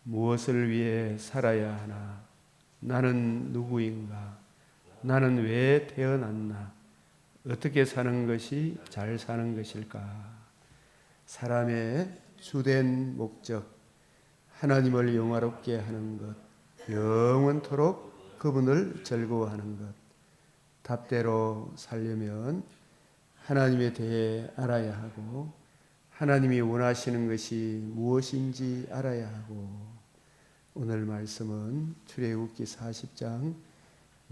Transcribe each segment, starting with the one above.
무엇을 위해 살아야 하나? 나는 누구인가? 나는 왜 태어났나? 어떻게 사는 것이 잘 사는 것일까? 사람의 주된 목적, 하나님을 영화롭게 하는 것, 영원토록 그분을 즐거워하는 것. 답대로 살려면 하나님에 대해 알아야 하고 하나님이 원하시는 것이 무엇인지 알아야 하고, 오늘 말씀은 출애굽기 40장,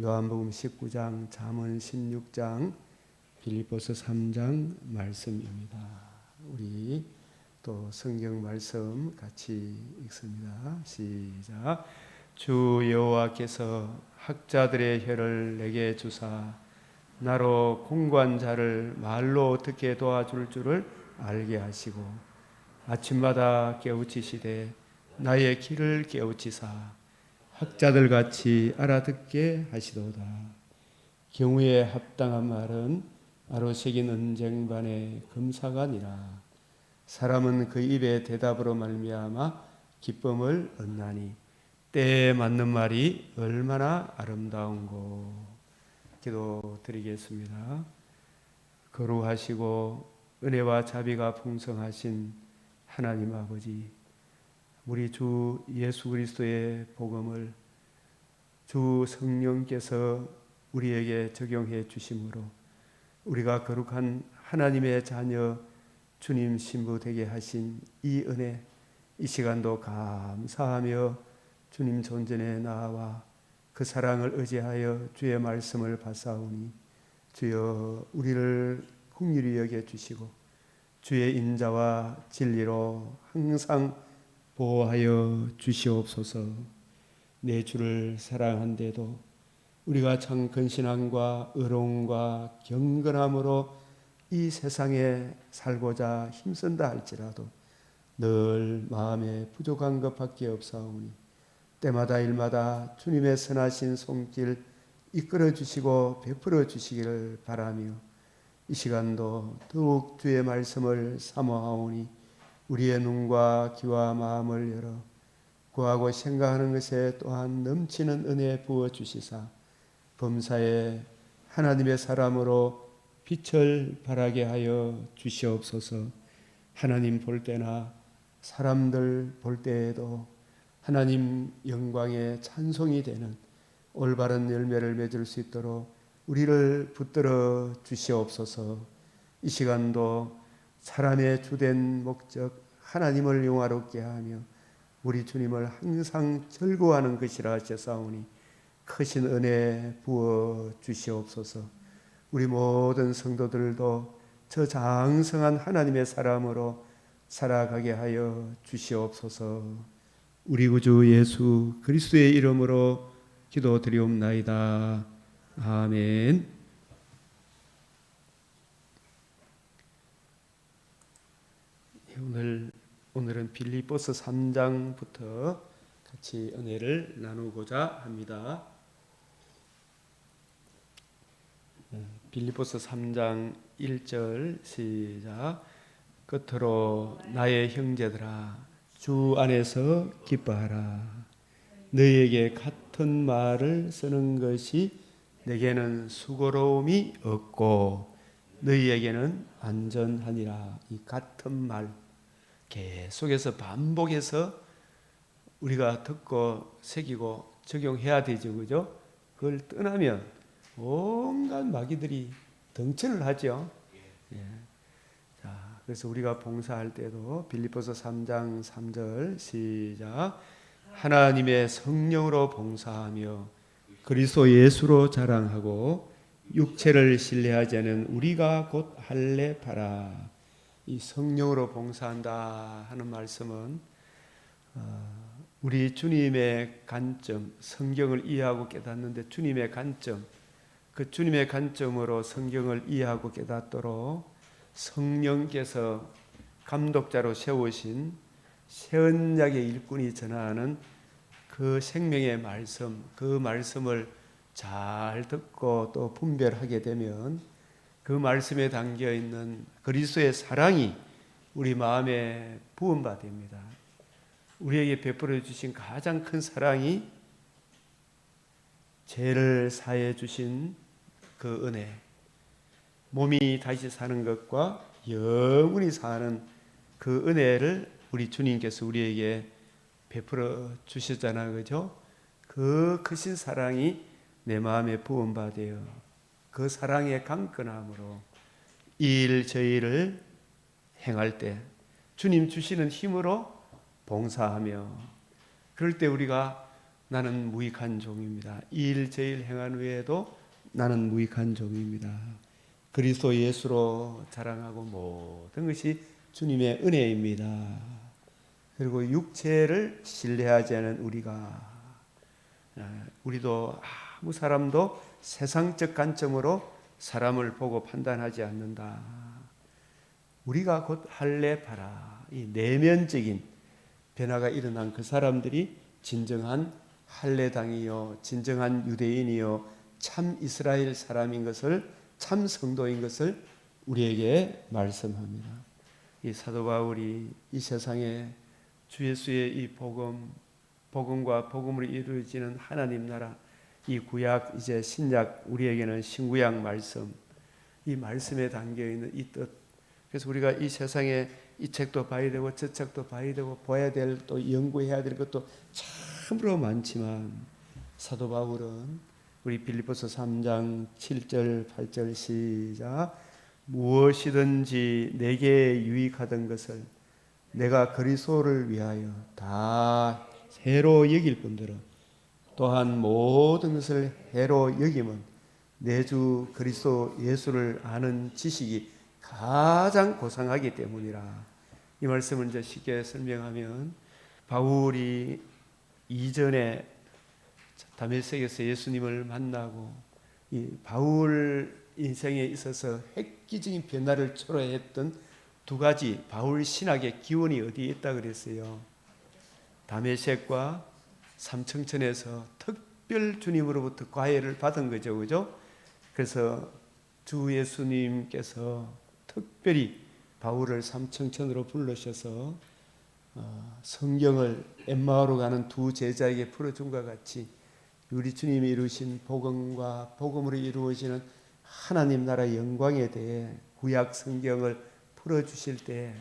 요한복음 19장, 잠언 16장, 빌립보서 3장 말씀입니다. 우리 또 성경 말씀 같이 읽습니다. 시작. 주 여호와께서 학자들의 혀를 내게 주사 나로 공고한 자를 말로 어떻게 도와줄 줄을 알게 하시고 아침마다 깨우치시되 나의 귀를 깨우치사 학자들 같이 알아듣게 하시도다. 경우에 합당한 말은 아로새긴 은쟁반의 금사가니라. 사람은 그 입의 대답으로 말미암아 기쁨을 얻나니 때에 맞는 말이 얼마나 아름다운고. 기도드리겠습니다. 거룩하시고 은혜와 자비가 풍성하신 하나님 아버지, 우리 주 예수 그리스도의 복음을 주 성령께서 우리에게 적용해 주심으로 우리가 거룩한 하나님의 자녀 주님 신부 되게 하신 이 은혜, 이 시간도 감사하며 주님 존전에 나와 그 사랑을 의지하여 주의 말씀을 받사오니 주여 우리를 긍휼히 여겨 주시고 주의 인자와 진리로 항상 보호하여 주시옵소서. 내 주를 사랑한데도 우리가 참 근신함과 의로움과 경건함으로 이 세상에 살고자 힘쓴다 할지라도 늘 마음에 부족한 것밖에 없사오니 때마다 일마다 주님의 선하신 손길 이끌어 주시고 베풀어 주시기를 바라며 이 시간도 더욱 주의 말씀을 사모하오니 우리의 눈과 귀와 마음을 열어 구하고 생각하는 것에 또한 넘치는 은혜 부어 주시사 범사에 하나님의 사람으로 빛을 발하게 하여 주시옵소서. 하나님 볼 때나 사람들 볼 때에도 하나님 영광의 찬송이 되는 올바른 열매를 맺을 수 있도록 우리를 붙들어 주시옵소서. 이 시간도 사람의 주된 목적 하나님을 영화롭게 하며 우리 주님을 항상 즐거워하는 것이라 하셨사오니 크신 은혜 부어 주시옵소서. 우리 모든 성도들도 저 장성한 하나님의 사람으로 살아가게 하여 주시옵소서. 우리 구주 예수 그리스도의 이름으로 기도드리옵나이다. 아멘. 오늘은 빌립보서 3장부터 같이 은혜를 나누고자 합니다. 빌립보서 3장 1절 시작. 끝으로 나의 형제들아 주 안에서 기뻐하라. 너희에게 같은 말을 쓰는 것이 내게는 수고로움이 없고 너희에게는 안전하니라. 이 같은 말 계속해서 반복해서 우리가 듣고 새기고 적용해야 되죠, 그죠? 그걸 떠나면 온갖 마귀들이 덩치를 하죠. 예. 자, 그래서 우리가 봉사할 때도 빌립보서 3장 3절 시작. 하나님의 성령으로 봉사하며 그리스도 예수로 자랑하고 육체를 신뢰하지 않은 우리가 곧 할례 바라. 이 성령으로 봉사한다 하는 말씀은 우리 주님의 관점, 성경을 이해하고 깨닫는데 주님의 관점, 그 주님의 관점으로 성경을 이해하고 깨닫도록 성령께서 감독자로 세우신 새 언약의 일꾼이 전하는 그 생명의 말씀, 그 말씀을 잘 듣고 또 분별하게 되면 그 말씀에 담겨 있는 그리스도의 사랑이 우리 마음에 부음받습니다. 우리에게 베풀어 주신 가장 큰 사랑이 죄를 사해 주신 그 은혜, 몸이 다시 사는 것과 영원히 사는 그 은혜를 우리 주님께서 우리에게 베풀어 주셨잖아요. 그죠? 그 크신 사랑이 내 마음에 부음받아요. 그 사랑의 강건함으로 이 일 저 일을 행할 때 주님 주시는 힘으로 봉사하며, 그럴 때 우리가 나는 무익한 종입니다. 이 일 저 일 행한 후에도 나는 무익한 종입니다. 그리스도 예수로 자랑하고 모든 것이 주님의 은혜입니다. 그리고 육체를 신뢰하지 않은 우리도 아무 사람도 세상적 관점으로 사람을 보고 판단하지 않는다. 우리가 곧 할례바라, 이 내면적인 변화가 일어난 그 사람들이 진정한 할례당이요, 진정한 유대인이요, 참 이스라엘 사람인 것을, 참 성도인 것을 우리에게 말씀합니다. 이 사도 바울이 이 세상에 주 예수의 이 복음과 복음으로 이루어지는 하나님 나라, 이 구약 이제 신약, 우리에게는 신구약 말씀, 이 말씀에 담겨 있는 이 뜻. 그래서 우리가 이 세상에 이 책도 봐야 되고 저 책도 봐야 되고 봐야 될, 또 연구해야 될 것도 참으로 많지만, 사도 바울은 우리 빌립보서 3장 7절 8절 시작, 무엇이든지 내게 유익하던 것을 내가 그리스도를 위하여 다 해로 여길 뿐더러 또한 모든 것을 해로 여김은 내 주 그리스도 예수를 아는 지식이 가장 고상하기 때문이라. 이 말씀을 이제 쉽게 설명하면, 바울이 이전에 다메섹에서 예수님을 만나고 이 바울 인생에 있어서 획기적인 변화를 초래했던 두 가지 바울 신학의 기원이 어디에 있다 그랬어요? 다메섹과 삼청천에서 특별 주님으로부터 과외를 받은 거죠. 그죠? 그래서 주 예수님께서 특별히 바울을 삼청천으로 불러셔서 성경을 엠마오로 가는 두 제자에게 풀어준 것 같이 우리 주님이 이루신 복음과 복음으로 이루어지는 하나님 나라의 영광에 대해 구약 성경을 풀어주실 때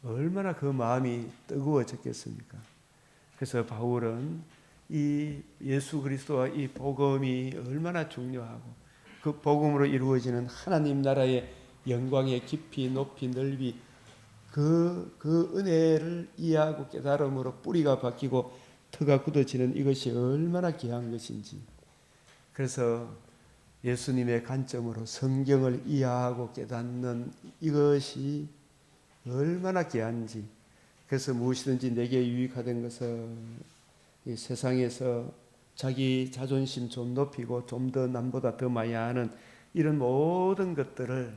얼마나 그 마음이 뜨거워졌겠습니까? 그래서 바울은 이 예수 그리스도와 이 복음이 얼마나 중요하고 그 복음으로 이루어지는 하나님 나라의 영광의 깊이 높이 넓이 그 은혜를 이해하고 깨달음으로 뿌리가 바뀌고 터가 굳어지는 이것이 얼마나 귀한 것인지, 그래서 예수님의 관점으로 성경을 이해하고 깨닫는 이것이 얼마나 귀한지, 그래서 무엇이든지 내게 유익하던 것을 이 세상에서 자기 자존심 좀 높이고 좀 더 남보다 더 많이 아는 이런 모든 것들을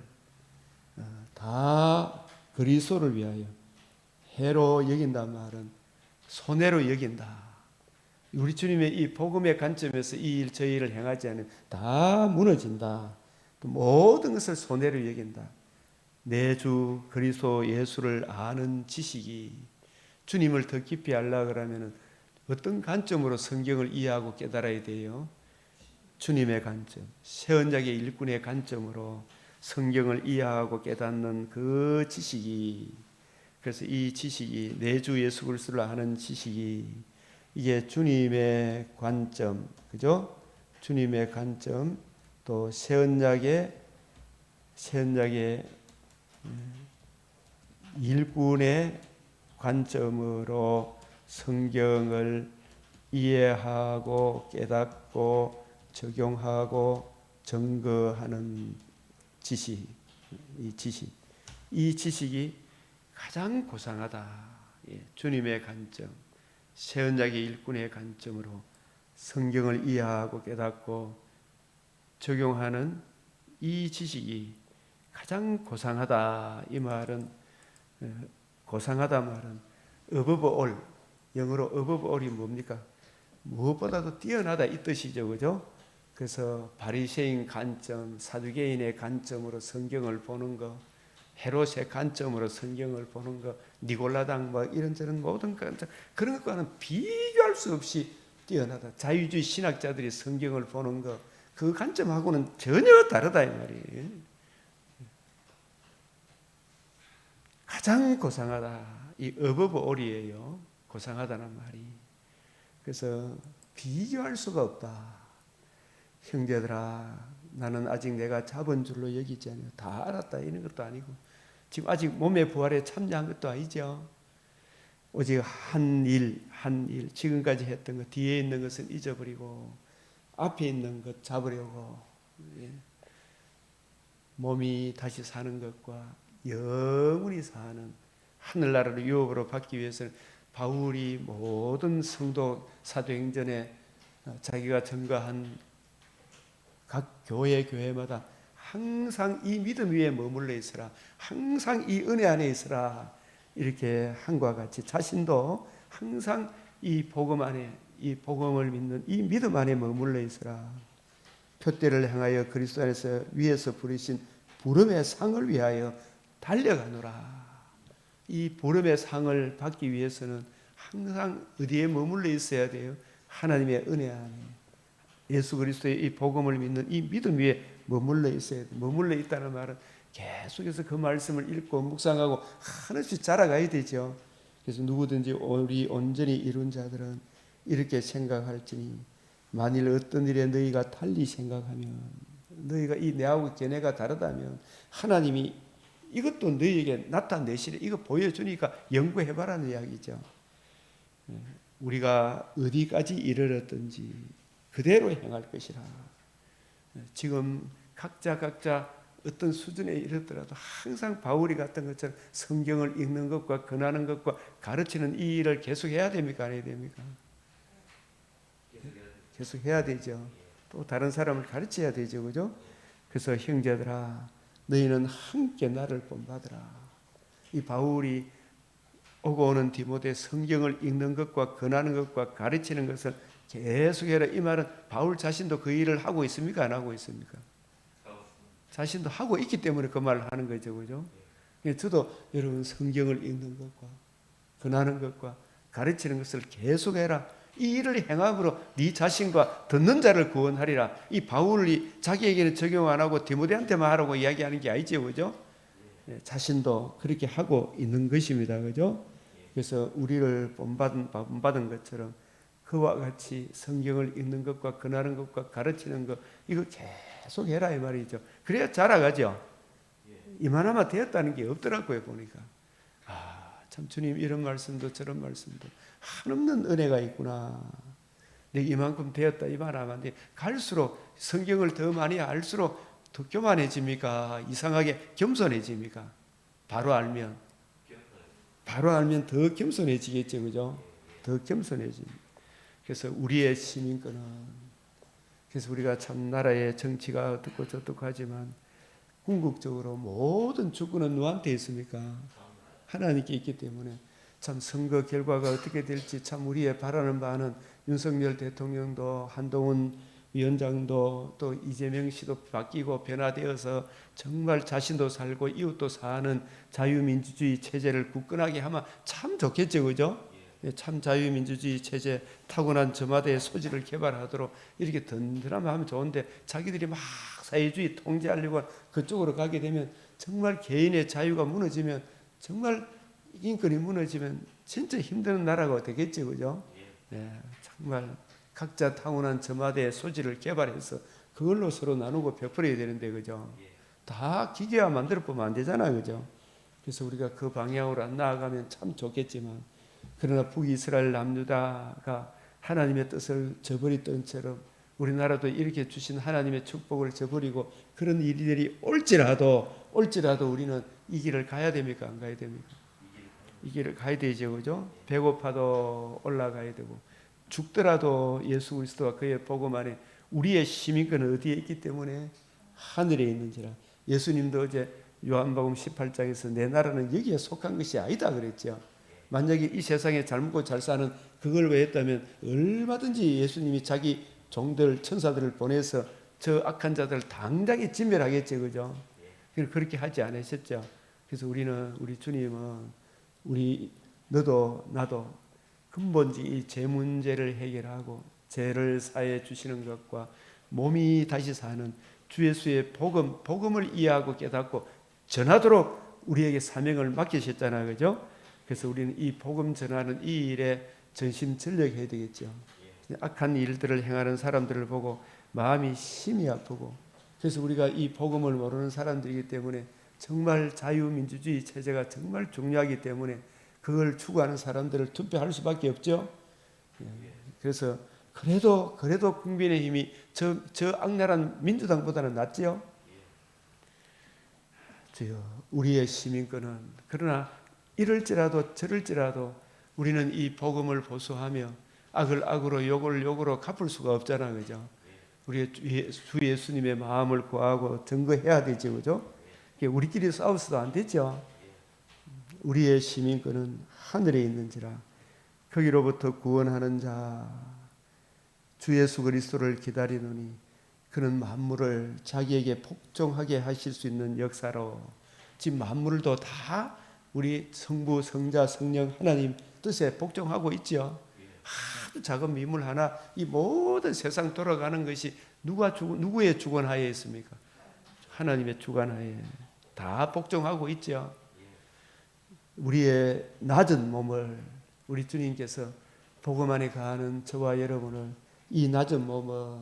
다 그리스도를 위하여 해로 여긴다는 말은 손해로 여긴다. 우리 주님의 이 복음의 관점에서 이 일 저 일을 행하지 않으면 다 무너진다. 또 모든 것을 손해로 여긴다. 내 주 그리스도 예수를 아는 지식이, 주님을 더 깊이 알려고 하면 어떤 관점으로 성경을 이해하고 깨달아야 돼요? 주님의 관점, 새 언약의 일꾼의 관점으로 성경을 이해하고 깨닫는 그 지식이, 그래서 이 지식이, 내 주 예수 그리스도를 아는 지식이, 이게 주님의 관점, 그죠? 주님의 관점, 또 새 언약의 일꾼의 관점으로 성경을 이해하고 깨닫고 적용하고 증거하는 지식, 이 지식이 가장 고상하다. 주님의 관점, 새 언약의 일꾼의 관점으로 성경을 이해하고 깨닫고 적용하는 이 지식이 가장 고상하다. 이 말은, 고상하다 말은 above all, 영어로 above all이 뭡니까? 무엇보다도 뛰어나다 이 뜻이죠. 그죠? 그래서 바리새인 관점, 사두개인의 관점으로 성경을 보는 거, 헤롯의 관점으로 성경을 보는 거, 니골라당 뭐 이런저런 모든 관점, 그런 것과는 비교할 수 없이 뛰어나다. 자유주의 신학자들이 성경을 보는 거, 그 관점하고는 전혀 다르다 이 말이에요. 가장 고상하다. 이 어버버 올이에요. 고상하다는 말이. 그래서 비교할 수가 없다. 형제들아, 나는 아직 내가 잡은 줄로 여기지 않아요. 다 알았다 이런 것도 아니고, 지금 아직 몸의 부활에 참여한 것도 아니죠. 오직 한 일, 지금까지 했던 것, 뒤에 있는 것은 잊어버리고 앞에 있는 것 잡으려고, 몸이 다시 사는 것과 영원히 사는 하늘나라를 유업으로 받기 위해서는 바울이 모든 성도 사도행전에 자기가 증거한 각 교회마다 항상 이 믿음 위에 머물러 있으라, 항상 이 은혜 안에 있으라, 이렇게 한과 같이 자신도 항상 이 복음 안에, 이 복음을 믿는 이 믿음 안에 머물러 있으라. 표대를 향하여 그리스도 안에서 위에서 부르신 부름의 상을 위하여 달려가노라. 이 부름의 상을 받기 위해서는 항상 어디에 머물러 있어야 돼요? 하나님의 은혜 안에, 예수 그리스도의 이 복음을 믿는 이 믿음 위에 머물러 있어야 돼. 머물러 있다는 말은 계속해서 그 말씀을 읽고 묵상하고 하나씩 자라가야 되죠. 그래서 누구든지 우리 온전히 이룬 자들은 이렇게 생각할지니, 만일 어떤 일에 너희가 달리 생각하면, 너희가 이 내하고 걔네가 다르다면 하나님이 이것도 너희에게 나타내시래. 이거 보여주니까 연구해봐라는 이야기죠. 우리가 어디까지 이르렀든지 그대로 행할 것이라. 지금 각자 어떤 수준에 이르더라도 항상 바울이 갔던 것처럼 성경을 읽는 것과 권하는 것과 가르치는 이 일을 계속 해야 됩니까? 안 해야 됩니까? 계속 해야 되죠. 또 다른 사람을 가르쳐야 되죠. 그죠? 그래서 형제들아, 너희는 함께 나를 본받으라. 이 바울이 오고 오는 디모데 성경을 읽는 것과 권하는 것과 가르치는 것을 계속해라. 이 말은 바울 자신도 그 일을 하고 있습니까? 안 하고 있습니까? 자신도 하고 있기 때문에 그 말을 하는 거죠. 그죠? 저도 여러분 성경을 읽는 것과 권하는 것과 가르치는 것을 계속해라. 이 일을 행함으로 네 자신과 듣는 자를 구원하리라. 이 바울이 자기에게는 적용 안 하고 디모데한테만 하라고 이야기하는 게 아니죠. 그죠? 자신도 그렇게 하고 있는 것입니다. 그죠? 그래서 우리를 본받은 것처럼 그와 같이 성경을 읽는 것과 권하는 것과 가르치는 것, 이거 계속 해라 이 말이죠. 그래야 자라가죠. 이만하면 되었다는 게 없더라고요. 보니까 참 주님 이런 말씀도 저런 말씀도 한없는 은혜가 있구나. 내가 이만큼 되었다 이 말하면 안 돼. 갈수록 성경을 더 많이 알수록 더 교만해집니까? 이상하게 겸손해집니까? 바로 알면 더 겸손해지겠죠. 그죠? 더 겸손해집니다. 그래서 우리의 시민권은, 그래서 우리가 참 나라의 정치가 어떻고 저떻고 하지만 궁극적으로 모든 주권은 누구한테 있습니까? 하나님께 있기 때문에 참 선거 결과가 어떻게 될지 참 우리의 바라는 바는 윤석열 대통령도 한동훈 위원장도 또 이재명 씨도 바뀌고 변화되어서 정말 자신도 살고 이웃도 사는 자유민주주의 체제를 굳건하게 하면 참 좋겠죠. 그죠? 참 자유민주주의 체제, 타고난 저마다의 소질을 개발하도록 이렇게 든든하면 하면 좋은데, 자기들이 막 사회주의 통제하려고 그쪽으로 가게 되면 정말 개인의 자유가 무너지면, 정말 인권이 무너지면 진짜 힘든 나라가 되겠죠. 그죠? 네, 정말 각자 타고난 저마다의 소질을 개발해서 그걸로 서로 나누고 베풀어야 되는데, 그죠? 다 기계화 만들어 보면 안 되잖아요. 그죠? 그래서 우리가 그 방향으로 안 나아가면 참 좋겠지만, 그러나 북이스라엘 남유다가 하나님의 뜻을 저버렸던 처럼 우리나라도 이렇게 주신 하나님의 축복을 저버리고 그런 일들이 올지라도 우리는 이 길을 가야 됩니까? 안 가야 됩니까? 이 길을 가야 되죠. 그죠? 배고파도 올라가야 되고 죽더라도 예수 그리스도와 그의 복음 안에 우리의 시민권은 어디에 있기 때문에 하늘에 있는지라. 예수님도 어제 요한복음 18장에서 내 나라는 여기에 속한 것이 아니다 그랬죠. 만약에 이 세상에 잘 먹고 잘 사는 그걸 왜 했다면 얼마든지 예수님이 자기 종들 천사들을 보내서 저 악한 자들을 당장에 진멸하겠죠. 그죠? 그렇게 하지 않으셨죠. 그래서 우리 주님은 너도 나도 근본지 이 죄 문제를 해결하고 죄를 사해 주시는 것과 몸이 다시 사는 주 예수의 복음을 이해하고 깨닫고 전하도록 우리에게 사명을 맡기셨잖아요. 그죠? 그래서 우리는 이 복음 전하는 이 일에 전심전력해야 되겠죠. 악한 일들을 행하는 사람들을 보고 마음이 심히 아프고, 그래서 우리가 이 복음을 모르는 사람들이기 때문에 정말 자유민주주의 체제가 정말 중요하기 때문에 그걸 추구하는 사람들을 투표할 수밖에 없죠. 그래서 그래도 국민의힘이 저 악랄한 민주당보다는 낫지요. 주여, 우리의 시민권은 그러나 이럴지라도 저럴지라도 우리는 이 복음을 보수하며 악을 악으로 욕을 욕으로 갚을 수가 없잖아, 그죠? 우리 주 예수님의 마음을 구하고 증거해야 되죠, 그죠? 우리끼리 싸워서도 안 되죠. 우리의 시민권은 하늘에 있는지라 거기로부터 구원하는 자 주 예수 그리스도를 기다리노니 그는 만물을 자기에게 복종하게 하실 수 있는 역사로, 지금 만물도 다 우리 성부 성자 성령 하나님 뜻에 복종하고 있죠. 아주 작은 미물 하나 이 모든 세상 돌아가는 것이 누구의 주관하에 있습니까? 하나님의 주관하에 다 복종하고 있죠. 우리의 낮은 몸을 우리 주님께서 복음 안에 가는 저와 여러분을 이 낮은 몸을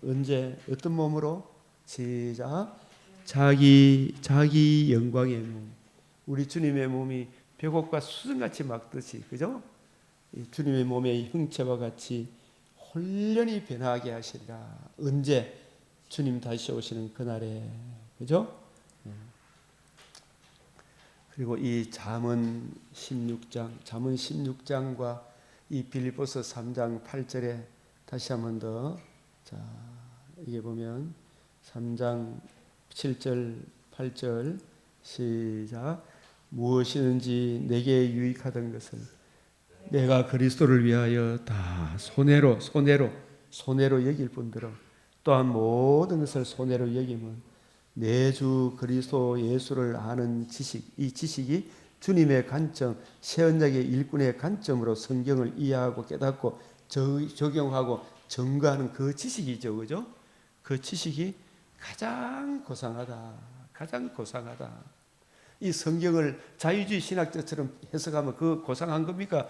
언제 어떤 몸으로? 시작. 자기 영광의 몸. 우리 주님의 몸이 벽옥과 수정같이 막듯이, 그죠? 이 주님의 몸의 형체와 같이 홀련히 변하게 하시리라. 언제? 주님 다시 오시는 그날에, 그죠? 그리고 이 잠언 16장과 이 빌립보서 3장 8절에 다시 한 번 더, 자, 이게 보면 3장 7절 8절 시작. 무엇이든지 내게 유익하던 것을 내가 그리스도를 위하여 다 손해로 여길 뿐더러 또한 모든 것을 손해로 여김은 내 주 그리스도 예수를 아는 지식, 이 지식이 주님의 관점, 새 언약의 일꾼의 관점으로 성경을 이해하고 깨닫고 적용하고 증거하는 그 지식이죠, 그죠? 그 지식이 가장 고상하다. 이 성경을 자유주의 신학자처럼 해석하면 그 고상한 겁니까?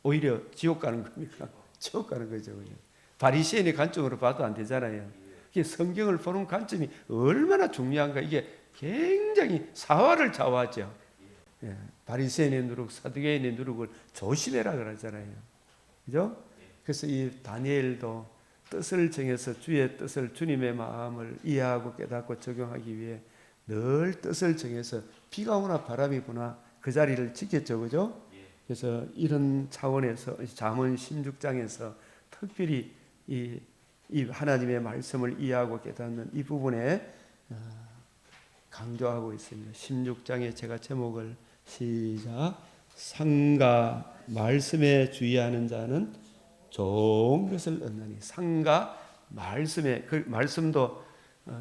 오히려 지옥 가는 겁니까? 지옥 가는 거죠, 그죠? 바리새인의 관점으로 봐도 안 되잖아요. 이게 성경을 보는 관점이 얼마나 중요한가. 이게 굉장히 사활을 좌우하죠. 예, 바리새인의 누룩, 사두개인의 누룩을 조심해라 그러잖아요. 그죠? 그래서 이 다니엘도 뜻을 정해서 주의 뜻을, 주님의 마음을 이해하고 깨닫고 적용하기 위해 늘 뜻을 정해서 비가 오나 바람이 부나 그 자리를 지켰죠, 그죠? 그래서 이런 차원에서 잠언 16장에서 특별히 이 하나님의 말씀을 이해하고 깨닫는 이 부분에 강조하고 있습니다. 16장에 제가 제목을 시작. 상과 말씀에 주의하는 자는 좋은 것을 얻나니. 상과 말씀에, 그 말씀도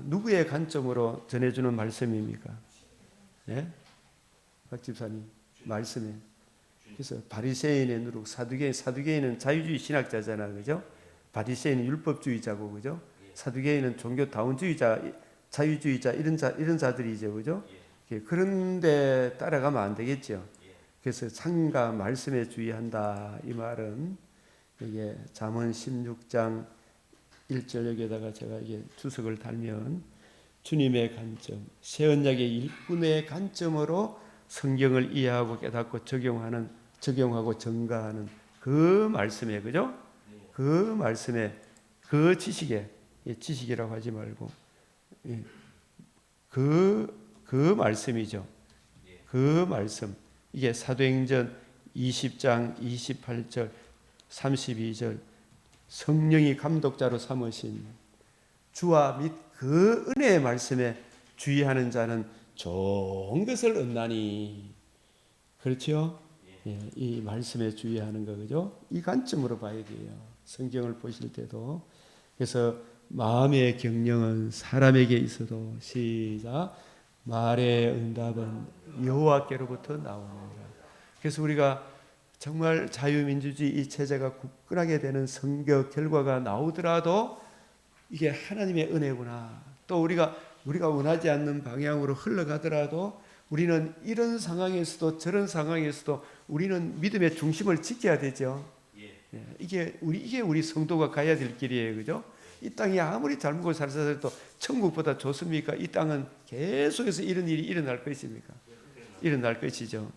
누구의 관점으로 전해주는 말씀입니까? 네? 박 집사님, 말씀에. 그래서 바리새인의 누룩, 사두개인은 자유주의 신학자잖아요, 그죠? 바리새인은 율법주의자고, 그죠? 사두개인은 종교다운주의자, 자유주의자 이런 자들이죠, 그죠? 그런데 따라가면 안 되겠죠. 그래서 상과 말씀에 주의한다. 이 말은 이게 잠언 16장 1절 여기에다가 제가 이게 주석을 달면 주님의 관점, 새 언약의 일꾼의 관점으로 성경을 이해하고 깨닫고 적용하고 증가하는 그 말씀에, 그죠? 그 말씀에, 그 지식에, 지식이라고 하지 말고 그 말씀이죠. 그 말씀. 이게 사도행전 20장 28절 32절 성령이 감독자로 삼으신 주와 및 그 은혜의 말씀에 주의하는 자는 좋은 것을 얻나니. 그렇죠? 예, 이 말씀에 주의하는 거, 그죠? 이 관점으로 봐야 돼요. 성경을 보실 때도. 그래서 마음의 경영은 사람에게 있어도 시작. 말의 응답은 여호와께로부터 나오느니라. 그래서 우리가 정말 자유민주주의 이 체제가 굳건하게 되는 선거 결과가 나오더라도 이게 하나님의 은혜구나. 또 우리가 원하지 않는 방향으로 흘러가더라도 우리는 이런 상황에서도 저런 상황에서도 우리는 믿음의 중심을 지켜야 되죠. 이게 우리 성도가 가야 될 길이에요, 그죠? 이 땅이 아무리 잘 먹고 잘 살아도 천국보다 좋습니까? 이 땅은 계속해서 이런 일이 일어날 것입니까? 일어날 것이죠.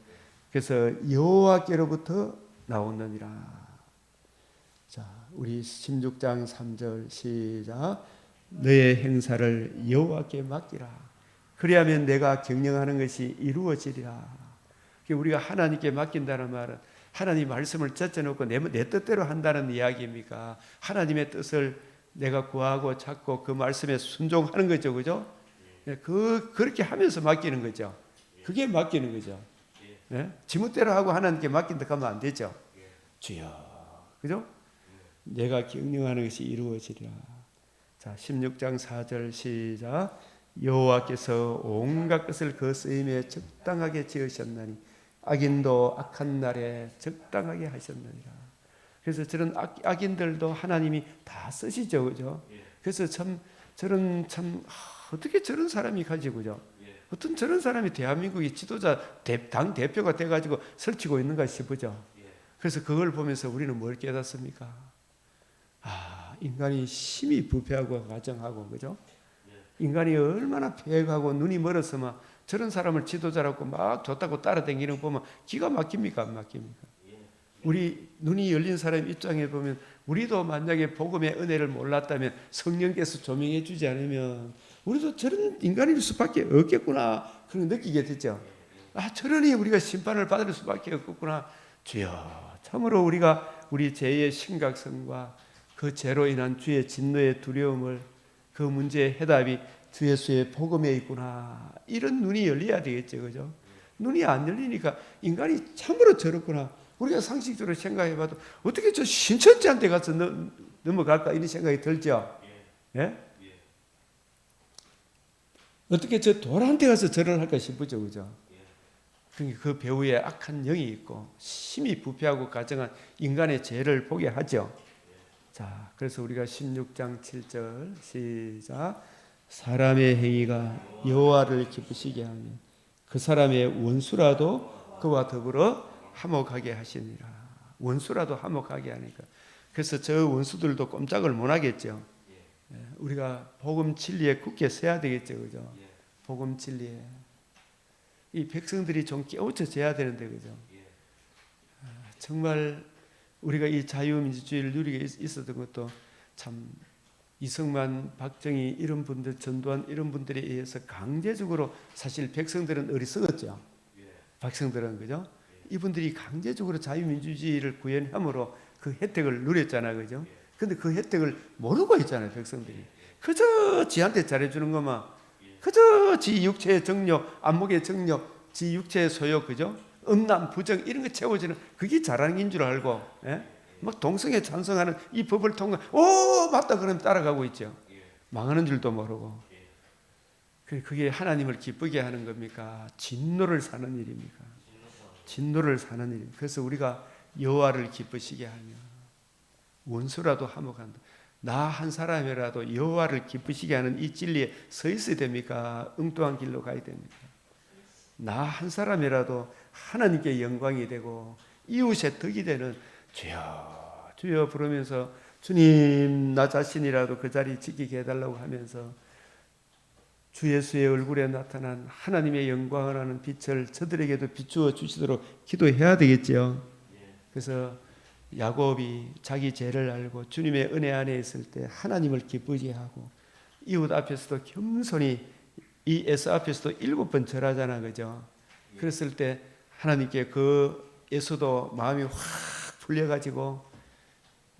그래서 여호와께로부터 나오느니라. 자, 우리 16장 3절 시작. 너의 행사를 여호와께 맡기라. 그리하면 내가 경영하는 것이 이루어지리라. 우리가 하나님께 맡긴다는 말은 하나님 말씀을 젖혀놓고 내 뜻대로 한다는 이야기입니까? 하나님의 뜻을 내가 구하고 찾고 그 말씀에 순종하는 거죠, 그죠? 그렇게 하면서 맡기는 거죠. 그게 맡기는 거죠. 지멋대로 하고 하나님께 맡긴다 하면 안 되죠. 주여, 그죠? 내가 경영하는 것이 이루어지리라. 자, 16장 4절 시작. 여호와께서 온갖 것을 그 쓰임에 적당하게 지으셨나니 악인도 악한 날에 적당하게 하셨느니라. 그래서 저런 악인들도 하나님이 다 쓰시죠, 그죠? 그래서 어떻게 저런 사람이 가지고죠? 어떤 저런 사람이 대한민국의 지도자 당 대표가 돼가지고 설치고 있는가 싶으죠. 그래서 그걸 보면서 우리는 뭘 깨닫습니까? 인간이 심히 부패하고 가정하고, 그죠? 인간이 얼마나 폐역하고 눈이 멀었으면 저런 사람을 지도자라고 막 좋다고 따라다니는 거 보면 기가 막힙니까? 안 막힙니까? 우리 눈이 열린 사람 입장에 보면 우리도 만약에 복음의 은혜를 몰랐다면 성령께서 조명해 주지 않으면 우리도 저런 인간일 수밖에 없겠구나 그런 느끼게 되죠. 저러니 우리가 심판을 받을 수밖에 없겠구나. 주여, 참으로 우리가 우리 죄의 심각성과 그 죄로 인한 주의 진노의 두려움을, 그 문제의 해답이 주 예수의 복음에 있구나, 이런 눈이 열려야 되겠죠, 그죠? 눈이 안 열리니까 인간이 참으로 저렇구나. 우리가 상식적으로 생각해봐도 어떻게 저 신천지한테 가서 넘어갈까 이런 생각이 들죠. 예? 어떻게 저 돌한테 가서 절을 할까 싶으죠, 그죠? 그 배후에 악한 영이 있고 심히 부패하고 가정한 인간의 죄를 보게 하죠. 자, 그래서 우리가 16장 7절 시작. 사람의 행위가 여호와를 기쁘시게 하면 그 사람의 원수라도 그와 더불어 화목하게 하시니라. 원수라도 화목하게 하니까. 그래서 저 원수들도 꼼짝을 못 하겠죠. 우리가 복음 진리에 굳게 서야 되겠죠, 그죠? 복음 진리에 이 백성들이 좀 깨우쳐져야 되는데, 그죠? 정말 우리가 이 자유민주주의를 누리게 있었던 것도 참 이승만, 박정희 이런 분들, 전두환 이런 분들에 의해서 강제적으로, 사실 백성들은 어리석었죠. 백성들은, 그죠? 이분들이 강제적으로 자유민주주의를 구현함으로 그 혜택을 누렸잖아요, 그죠? 근데 그 혜택을 모르고 있잖아요, 백성들이. 그저 지한테 잘해주는 것만, 그저 지 육체의 정욕, 안목의 정욕, 지 육체의 소욕, 그죠? 음란, 부정 이런 거 채워지는 그게 자랑인 줄 알고, 막 동성애 찬성하는 이 법을 통과, 오 맞다 그러면 따라가고 있죠. 망하는 줄도 모르고. 그게 하나님을 기쁘게 하는 겁니까? 진노를 사는 일입니까? 진노를 사는 일. 그래서 우리가 여호와를 기쁘시게 하며 원수라도 화목한다. 나 한 사람이라도 여호와를 기쁘시게 하는 이 진리에 서 있어야 됩니까? 엉뚱한 길로 가야 됩니까? 나 한 사람이라도 하나님께 영광이 되고 이웃의 덕이 되는 주여 주여 부르면서 주님 나 자신이라도 그 자리 지키게 해달라고 하면서 주 예수의 얼굴에 나타난 하나님의 영광을 하는 빛을 저들에게도 비추어 주시도록 기도해야 되겠죠. 그래서 야곱이 자기 죄를 알고 주님의 은혜 안에 있을 때 하나님을 기쁘게 하고 이웃 앞에서도 겸손히 이 에서 앞에서도 7번 절하잖아, 그죠? 그랬을 때 하나님께 그 에서도 마음이 확 풀려가지고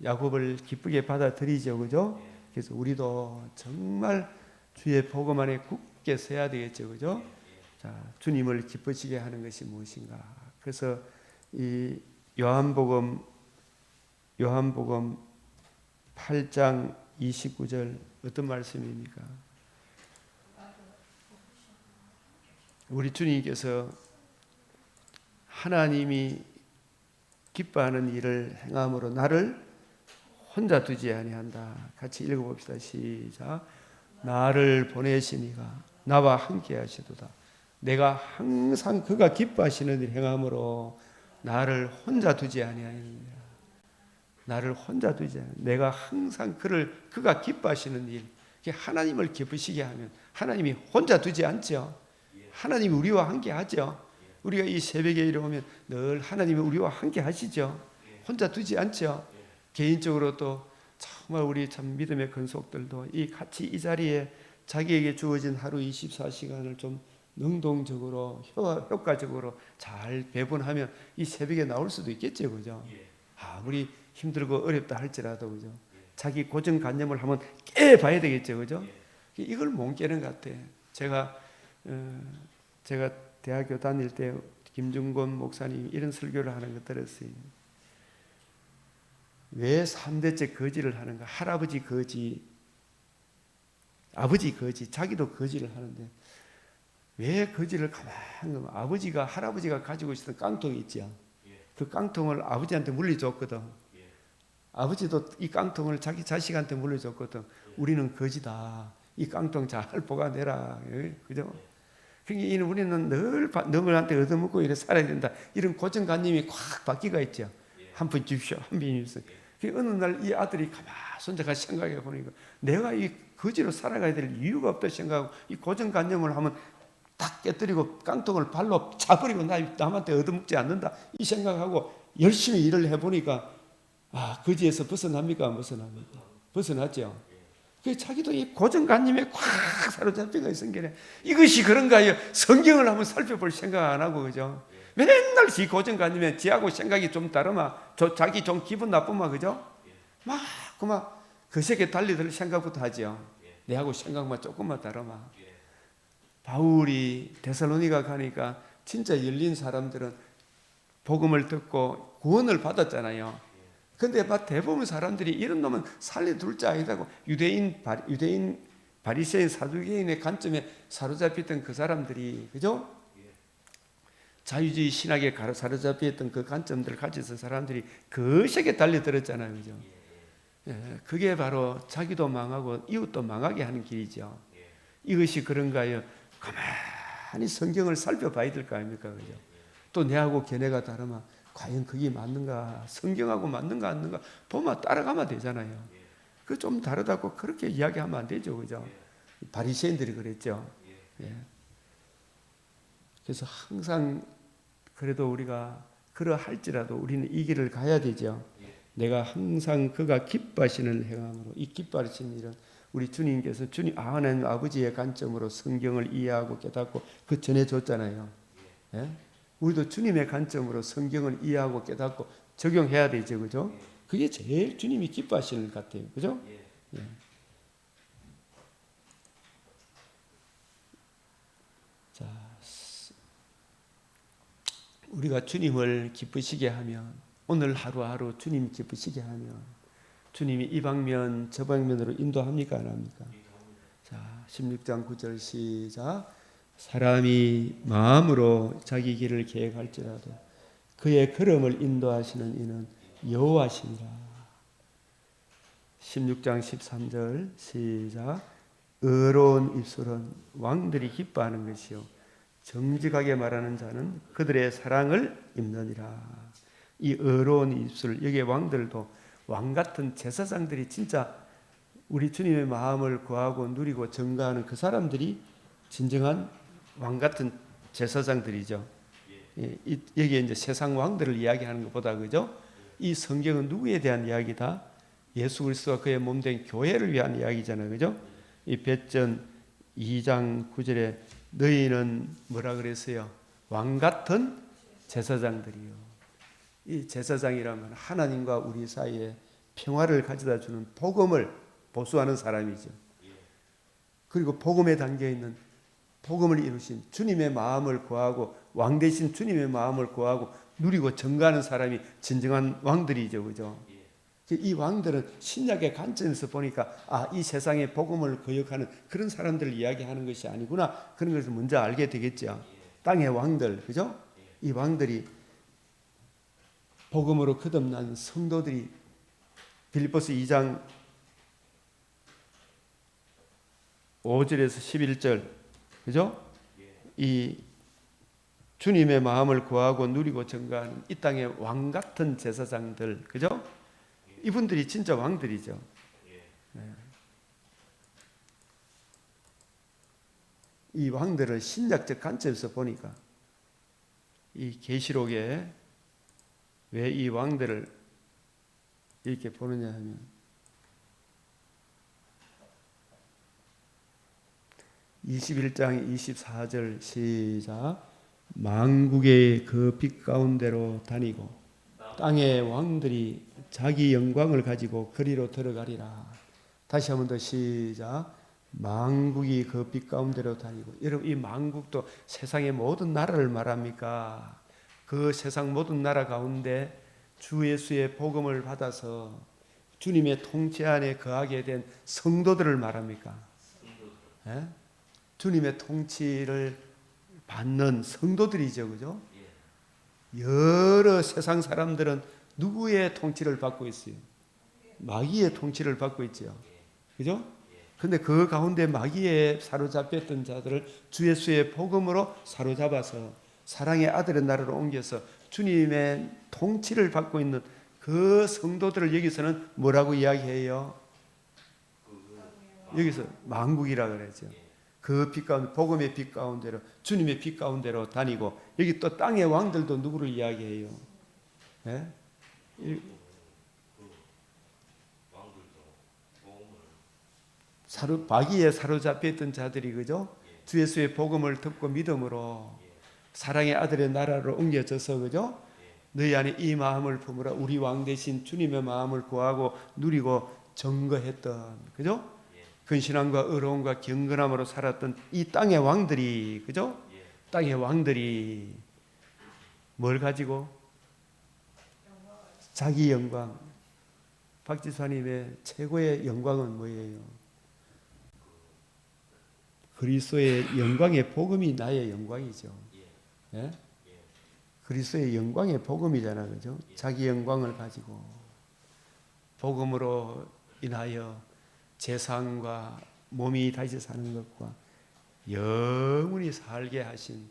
야곱을 기쁘게 받아들이죠, 그죠? 그래서 우리도 정말 주의 복음 안에 굳게 서야 되겠죠, 그죠? 자, 주님을 기쁘시게 하는 것이 무엇인가? 그래서 이 요한복음 8장 29절 어떤 말씀입니까? 우리 주님께서 하나님이 기뻐하는 일을 행함으로 나를 혼자 두지 아니한다. 같이 읽어봅시다. 시작. 나를 보내시니가 나와 함께 하시도다. 내가 항상 그가 기뻐하시는 일 행함으로 나를 혼자 두지 아니하느니라. 나를 혼자 두지 않아. 내가 항상 그가 기뻐하시는 일, 하나님을 기쁘시게 하면 하나님이 혼자 두지 않죠. 하나님이 우리와 함께 하죠. 우리가 이 새벽에 일어오면 늘 하나님이 우리와 함께 하시죠. 혼자 두지 않죠. 개인적으로 또 정말 우리 참 믿음의 근속들도 같이 이 자리에 자기에게 주어진 하루 24시간을 좀 능동적으로 효과적으로 잘 배분하면 이 새벽에 나올 수도 있겠죠. 그죠? 아무리 힘들고 어렵다 할지라도 그죠? 자기 고정관념을 한번 깨봐야 되겠죠. 그죠? 이걸 못 깨는 것 같아. 제가 대학교 다닐 때 김중곤 목사님 이런 설교를 하는 거 들었어요. 왜 3대째 거지를 하는가? 할아버지 거지, 아버지 거지, 자기도 거지를 하는데 왜 거지를 가만히 보면 아버지가 할아버지가 가지고 있었던 깡통이 있죠. 그 깡통을 아버지한테 물려줬거든. 아버지도 이 깡통을 자기 자식한테 물려줬거든. 우리는 거지다. 이 깡통 잘 보관해라. 그죠? 그러니까 우리는 늘 너희한테 얻어먹고 이래 살아야 된다. 이런 고정관념이 꽉 바뀌가 있죠. 한 푼 주십시오. 한 푼 주십시오. 어느 날 이 아들이 가만 손자가 생각해 보니까 내가 이 거지로 살아가야 될 이유가 없다 생각하고 이 고정관념을 하면 딱 깨뜨리고 깡통을 발로 차버리고 남한테 얻어먹지 않는다. 이 생각하고 열심히 일을 해보니까 거지에서 벗어납니까? 안 벗어납니까? 벗어났죠. 자기도 이 고정관념에 꽉 사로잡혀가 있은 게 이것이 그런가요? 성경을 한번 살펴볼 생각 안 하고 그죠? 맨날 지 고정관념에 지하고 생각이 좀 다르면 자기 좀 기분 나쁘면 그죠? 막 거세게 달리들 생각부터 하죠. 내하고 생각만 조금만 다르면. 바울이 데살로니가 가니까 진짜 열린 사람들은 복음을 듣고 구원을 받았잖아요. 근데 대부분 사람들이 이런 놈은 살려둘 자 아니다고 유대인 바리새인 사두개인의 관점에 사로잡혔던 그 사람들이 그죠? 자유주의 신학에 사로잡혔던 그 관점들을 가지고 사람들이 거세게 달려들었잖아요. 그죠? 그게 바로 자기도 망하고 이웃도 망하게 하는 길이죠. 이것이 그런가요? 가만히 성경을 살펴봐야 될 거 아닙니까? 그죠? 또 내하고 걔네가 다르면 과연 그게 맞는가? 성경하고 맞는가 안 맞는가? 보면 따라가면 되잖아요. 그 좀 다르다고 그렇게 이야기하면 안 되죠. 그죠? 바리새인들이 그랬죠. 그래서 항상 그래도 우리가 그러할지라도 우리는 이 길을 가야 되죠. 내가 항상 그가 기뻐하시는 행함으로 이 기뻐하시는 일은 우리 주님께서 하나님 아버지의 관점으로 성경을 이해하고 깨닫고 그 전해줬잖아요. 우리도 주님의 관점으로 성경을 이해하고 깨닫고 적용해야 되죠. 그죠? 그게 제일 주님이 기뻐하시는 것 같아요. 그죠? 자, 우리가 주님을 기쁘시게 하면 오늘 하루하루 주님 기쁘시게 하면 주님이 이 방면 저 방면으로 인도합니까? 안 합니까? 자, 16장 9절 시작. 사람이 마음으로 자기 길을 계획할지라도 그의 걸음을 인도하시는 이는 여호와시니라. 16장 13절 시작. 의로운 입술은 왕들이 기뻐하는 것이요 정직하게 말하는 자는 그들의 사랑을 입느니라. 이 의로운 입술, 여기에 왕들도 왕 같은 제사장들이 진짜 우리 주님의 마음을 구하고 누리고 증거하는 그 사람들이 진정한 왕 같은 제사장들이죠. 여기에 이제 세상 왕들을 이야기하는 것보다 그죠? 이 성경은 누구에 대한 이야기다? 예수 그리스도와 그의 몸된 교회를 위한 이야기잖아요. 그죠? 이別전 2장 9절에 너희는 뭐라 그랬어요? 왕 같은 제사장들이요. 이 제사장이라면 하나님과 우리 사이에 평화를 가져다 주는 복음을 보수하는 사람이죠. 그리고 복음에 담겨 있는 복음을 이루신 주님의 마음을 구하고 왕 대신 주님의 마음을 구하고 누리고 증거하는 사람이 진정한 왕들이죠. 그죠? 이 왕들은 신약의 관점에서 보니까 이 세상의 복음을 거역하는 그런 사람들을 이야기하는 것이 아니구나. 그런 것을 먼저 알게 되겠죠. 땅의 왕들, 그죠? 이 왕들이 복음으로 거듭난 성도들이 빌립보서 2장 5절에서 11절, 그죠? 이 주님의 마음을 구하고 누리고 증거하는 이 땅의 왕 같은 제사장들, 그죠? 이분들이 진짜 왕들이죠. 네. 이 왕들을 신약적 관점에서 보니까 이 계시록에 왜 이 왕들을 이렇게 보느냐 하면, (21장) 24절 시작. 만국의 그 빛 가운데로 다니고 땅의 왕들이 자기 영광을 가지고 그리로 들어가리라. 다시 한 번 더 시작. 만국이 그 빛 가운데로 다니고. 여러분, 이 만국도 세상의 모든 나라를 말합니까? 그 세상 모든 나라 가운데 주 예수의 복음을 받아서 주님의 통치 안에 거하게 된 성도들을 말합니까? 예? 주님의 통치를 받는 성도들이죠, 그죠? 여러 세상 사람들은 누구의 통치를 받고 있어요? 마귀의 통치를 받고 있죠, 그죠? 근데 그 가운데 마귀에 사로잡혔던 자들을 주 예수의 복음으로 사로잡아서 사랑의 아들의 나라로 옮겨서 주님의 통치를 받고 있는 그 성도들을 여기서는 뭐라고 이야기해요? 여기서 만국이라 그러죠. 그 빛 가운데, 복음의 빛 가운데로, 주님의 빛 가운데로 다니고, 여기 또 땅의 왕들도 누구를 이야기해요? 예? 마귀에 사로잡혀 있던 자들이, 그죠? 주 예수의 복음을 듣고 믿음으로 사랑의 아들의 나라로 옮겨져서, 그죠? 너희 안에 이 마음을 품으라. 우리 왕 대신 주님의 마음을 구하고 누리고 증거했던, 그죠? 근신함과 의로움과 경건함으로 살았던 이 땅의 왕들이, 그죠? 땅의 왕들이 뭘 가지고? 자기 영광. 박지사님의 최고의 영광은 뭐예요? 그리스도의 영광의 복음이 나의 영광이죠. 예? 그리스도의 영광의 복음이잖아, 그죠? 자기 영광을 가지고 복음으로 인하여 재산과 몸이 다시 사는 것과 영원히 살게 하신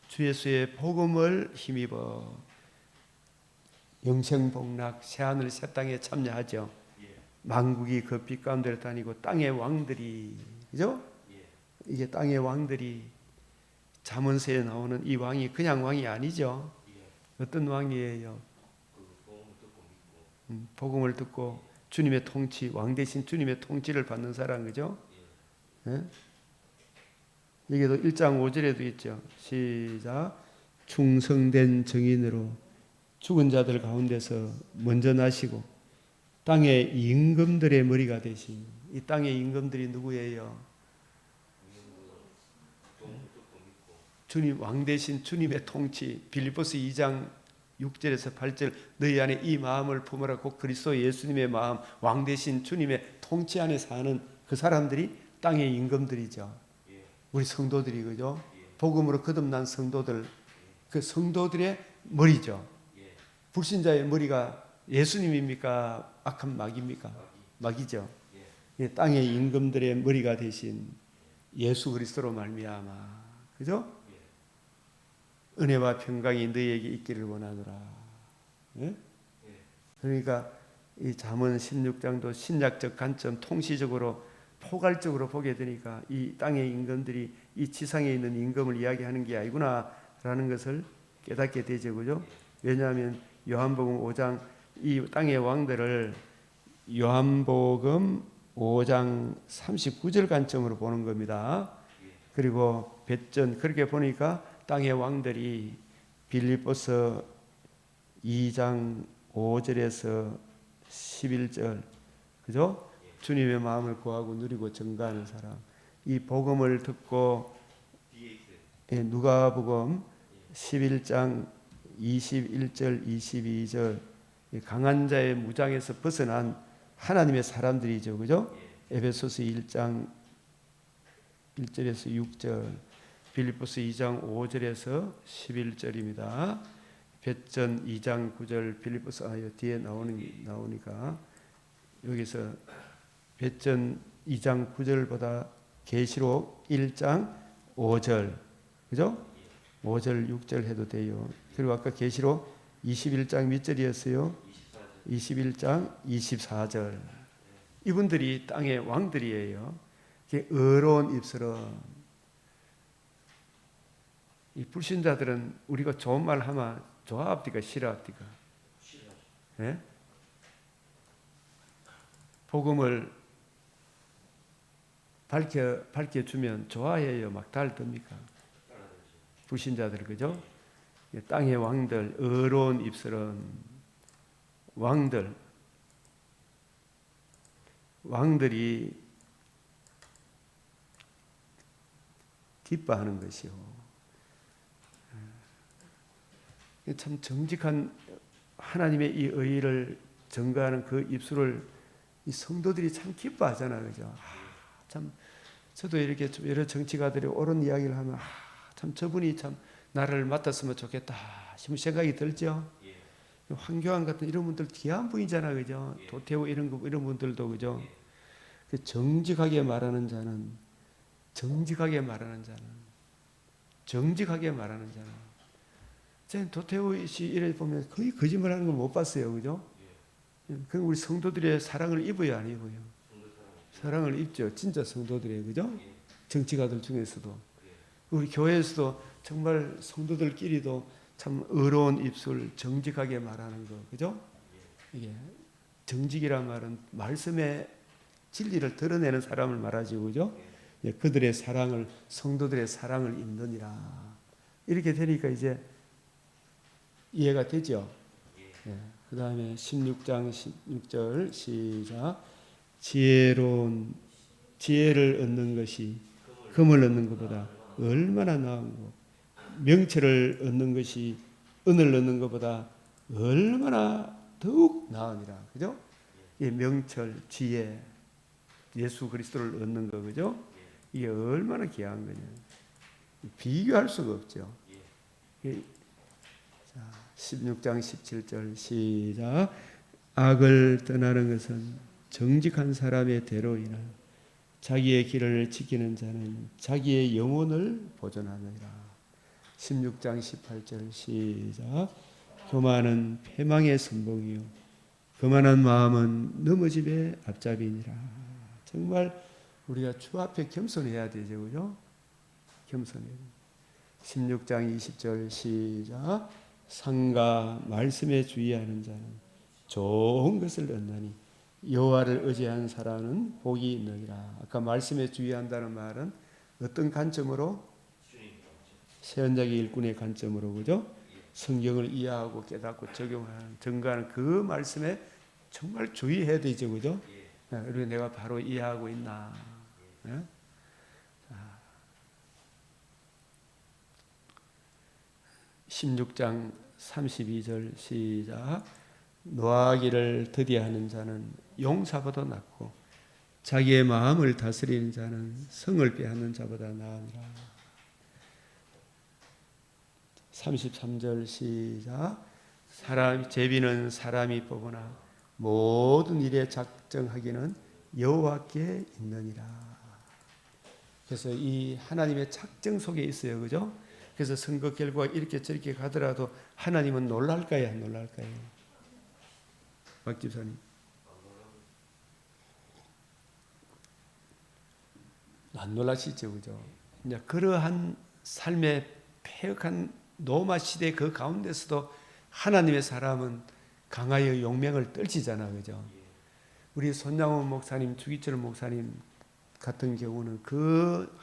주 예수의 복음을 힘입어 영생복락 새하늘 새 땅에 참여하죠. 만국이 그 빛 가운데로 다니고 땅의 왕들이, 그죠? 이게 땅의 왕들이, 잠언서에 나오는 이 왕이 그냥 왕이 아니죠. 어떤 왕이에요? 복음을 듣고 주님의 통치, 왕 대신 주님의 통치를 받는 사람, 그죠? 예? 여기도 1장 5절에도 있죠. 시작. 충성된 증인으로 죽은 자들 가운데서 먼저 나시고 땅의 임금들의 머리가 되신, 이 땅의 임금들이 누구예요? 주님, 왕 대신 주님의 통치. 빌립보서 2장 6절에서 8절, 너희 안에 이 마음을 품으라. 곧 그리스도 예수님의 마음, 왕 대신 주님의 통치 안에 사는 그 사람들이 땅의 임금들이죠. 우리 성도들이, 그죠? 복음으로 거듭난 성도들, 그 성도들의 머리죠. 불신자의 머리가 예수님입니까? 악한 마귀입니까? 마귀죠. 땅의 임금들의 머리가 되신 예수 그리스도로 말미암아, 그죠? 은혜와 평강이 너희에게 있기를 원하노라. 예? 그러니까 이 잠언 16장도 신약적 관점, 통시적으로 포괄적으로 보게 되니까 이 땅의 임금들이 이 지상에 있는 임금을 이야기하는 게 아니구나라는 것을 깨닫게 되죠, 그죠? 왜냐하면 요한복음 5장, 이 땅의 왕들을 요한복음 5장 39절 관점으로 보는 겁니다. 그리고別전, 그렇게 보니까 땅의 왕들이 빌립보서 2장 5절에서 11절, 그죠? 주님의 마음을 구하고 누리고 증거하는 사람, 이 복음을 듣고, 누가복음 11장 21절 22절, 강한 자의 무장에서 벗어난 하나님의 사람들이죠, 그죠? 에베소서 1장 1절에서 6절, 빌립보서 2장 5절에서 11절입니다.別전 2장 9절 빌립보서 뒤에 나오니까 여기서別전 2장 9절보다 계시록 1장 5절 그죠? 5절 6절 해도 돼요. 그리고 아까 계시록 21장 몇 절이었어요? 21장 24절. 이분들이 땅의 왕들이에요. 의로운 입술은 이 불신자들은 우리가 좋은 말 하면 좋아합니까? 싫어합니까? 예? 복음을 밝혀주면 좋아해요? 막 달듭니까? 불신자들 그죠? 땅의 왕들, 의로운 입술은 왕들이 기뻐하는 것이요. 참 정직한 하나님의 이 의를 전가하는 그 입술을 이 성도들이 참 기뻐하잖아요, 그죠? 참 저도 이렇게 여러 정치가들이 옳은 이야기를 하면 참 저분이 참 나를 맡았으면 좋겠다 싶은 생각이 들죠. 황교안 같은 이런 분들 귀한 분이잖아요, 그죠? 도태우 이런 분들도 그죠? 정직하게 말하는 자는 저는 도태우 씨 이래 보면 거의 거짓말하는 걸 못 봤어요, 그죠? 그럼 우리 성도들의 사랑을 입어요, 안 입어요? 사랑을 입죠, 진짜 성도들의 그죠? 정치가들 중에서도 우리 교회에서도 정말 성도들끼리도 참 의로운 입술, 정직하게 말하는 거, 그죠? 이게 정직이란 말은 말씀의 진리를 드러내는 사람을 말하지, 그죠? 그들의 사랑을 성도들의 사랑을 입느니라. 이렇게 되니까 이제 이해가 되죠. 그 다음에 16장 16절 시작. 지혜를 얻는 것이 금을 얻는 것보다 얼마나 나은고, 명철을 얻는 것이 은을 얻는 것보다 얼마나 더욱 나으니라. 그죠? 이 명철, 지혜, 예수 그리스도를 얻는 거, 그죠? 이게 얼마나 귀한 거냐. 비교할 수가 없죠. 16장 17절 시작. 악을 떠나는 것은 정직한 사람의 대로 인하여 자기의 길을 지키는 자는 자기의 영혼을 보존하느니라. 16장 18절 시작. 교만은 패망의 선봉이요 교만한 마음은 넘어짐의 앞잡이니라. 정말 우리가 주 앞에 겸손해야 되죠, 그죠? 겸손해야 돼요. 16장 20절 시작. 상과 말씀에 주의하는 자는 좋은 것을 얻나니 여호와를 의지한 사람은 복이 있느니라. 아까 말씀에 주의한다는 말은 어떤 관점으로? 세언자기 일꾼의 관점으로, 그죠? 성경을 이해하고 깨닫고 적용하는, 전가하는 그 말씀에 정말 주의해야 되죠, 그죠? 그리고 내가 바로 이해하고 있나? 16장 32절 시작. 노하기를 더디하는 자는 용사보다 낫고 자기의 마음을 다스리는 자는 성을 빼앗는 자보다 나으니라. 33절 시작. 제비는 사람이 뽑으나 모든 일에 작정하기는 여호와께 있느니라. 그래서 이 하나님의 작정 속에 있어요, 그죠? 그래서 선거 결과가 이렇게 저렇게 가더라도 하나님은 놀랄까요, 안 놀랄까요? 박 집사님. 안 놀라시죠, 그죠? 이제 그러한 삶의 폐역한 노마 시대 그 가운데서도 하나님의 사람은 강하여 용맹을 떨치잖아, 그죠? 우리 손양원 목사님, 주기철 목사님 같은 경우는 그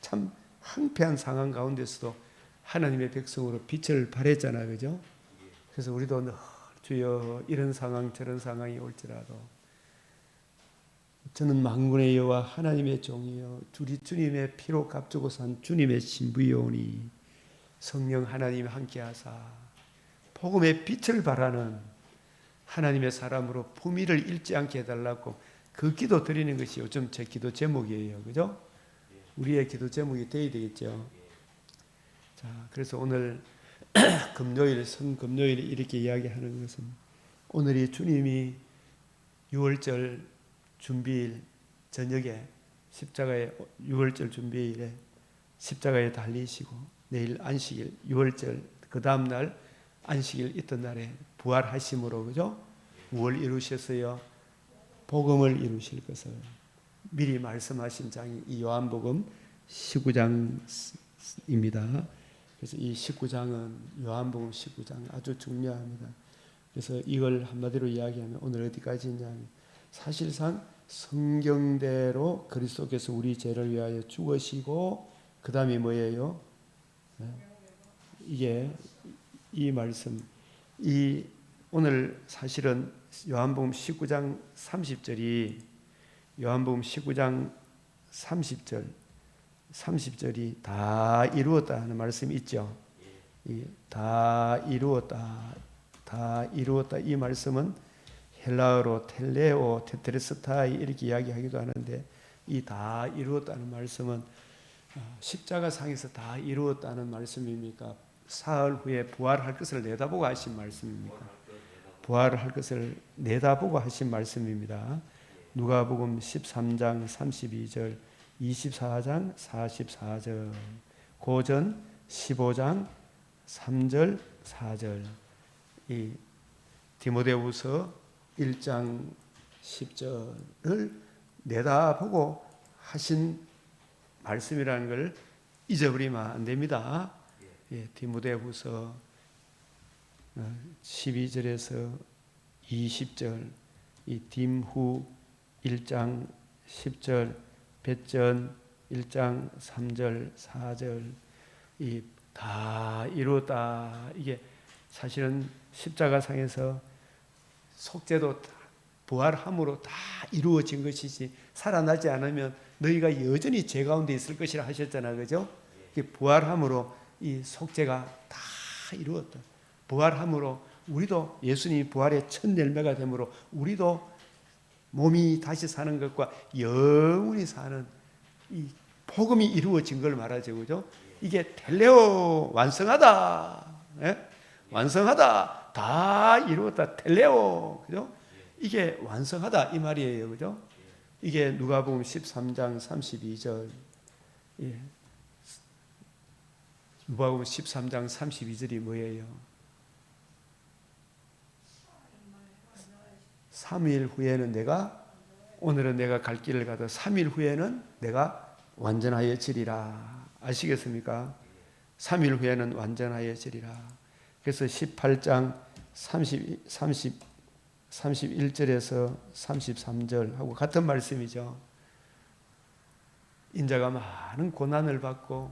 참 황폐한 상황 가운데서도 하나님의 백성으로 빛을 발했잖아, 그죠? 그래서 우리도 늘 주여 이런 상황 저런 상황이 올지라도 저는 만군의 여호와 하나님의 종이요 우리 주님의 피로 값주고 산 주님의 신부이오니 성령 하나님 함께하사 복음의 빛을 발하는 하나님의 사람으로 품위를 잃지 않게 해달라고 그 기도 드리는 것이 요즘 제 기도 제목이에요, 그죠? 우리의 기도 제목이 되어야 되겠죠. 자, 그래서 오늘 금요일, 성금요일 이렇게 이야기하는 것은 오늘이 주님이 6월절 준비일 저녁에 십자가에 6월절 준비일에 십자가에 달리시고 내일 안식일 6월절 그 다음 날 안식일 있던 날에 부활하심으로 그죠? 무엇을 이루셨어요? 복음을 이루실 것을 미리 말씀하신 장이 이 요한복음 19장입니다. 그래서 이 19장은 요한복음 19장 아주 중요합니다. 그래서 이걸 한마디로 이야기하면 오늘 어디까지 있냐면 사실상 성경대로 그리스도께서 우리 죄를 위하여 죽으시고 그 다음이 뭐예요? 이게 이 말씀 이 오늘 사실은 요한복음 19장 30절이 요한복음 19장 30절이 다 이루었다 하는 말씀이 있죠. 다 이루었다. 다 이루었다. 이 말씀은 헬라어로 텔레오, 테트레스타이 이렇게 이야기하기도 하는데 이 다 이루었다는 말씀은 십자가 상에서 다 이루었다는 말씀입니까? 사흘 후에 부활할 것을 내다보고 하신 말씀입니까? 부활할 것을 내다보고 하신 말씀입니다. 누가복음 13장 32절, 24장 44절, 고전 15장 3절 4절, 이 디모데후서 1장 10절을 내다보고 하신 말씀이라는 걸 잊어버리면 안 됩니다. 디모데후서 12절에서 20절, 이 딤후 1장 10절,別전 1장 3절 4절, 이 다 이루었다. 이게 사실은 십자가상에서 속죄도 부활함으로 다 이루어진 것이지 살아나지 않으면 너희가 여전히 죄 가운데 있을 것이라 하셨잖아요. 그죠? 부활함으로 이 속죄가 다 이루었다. 부활함으로 우리도 예수님이 부활의 첫 열매가 되므로 우리도 몸이 다시 사는 것과 영원히 사는 이 복음이 이루어진 걸 말하죠. 그죠? 이게 텔레오 완성하다. 예? 완성하다. 다 이루었다. 텔레오. 그죠? 이게 완성하다 이 말이에요. 그죠? 이게 누가복음 13장 32절. 예. 누가복음 13장 32절이 뭐예요? 3일 후에는 오늘은 내가 갈 길을 가도 3일 후에는 내가 완전하여 지리라. 아시겠습니까? 3일 후에는 완전하여 지리라. 그래서 18장 31절에서 33절하고 같은 말씀이죠. 인자가 많은 고난을 받고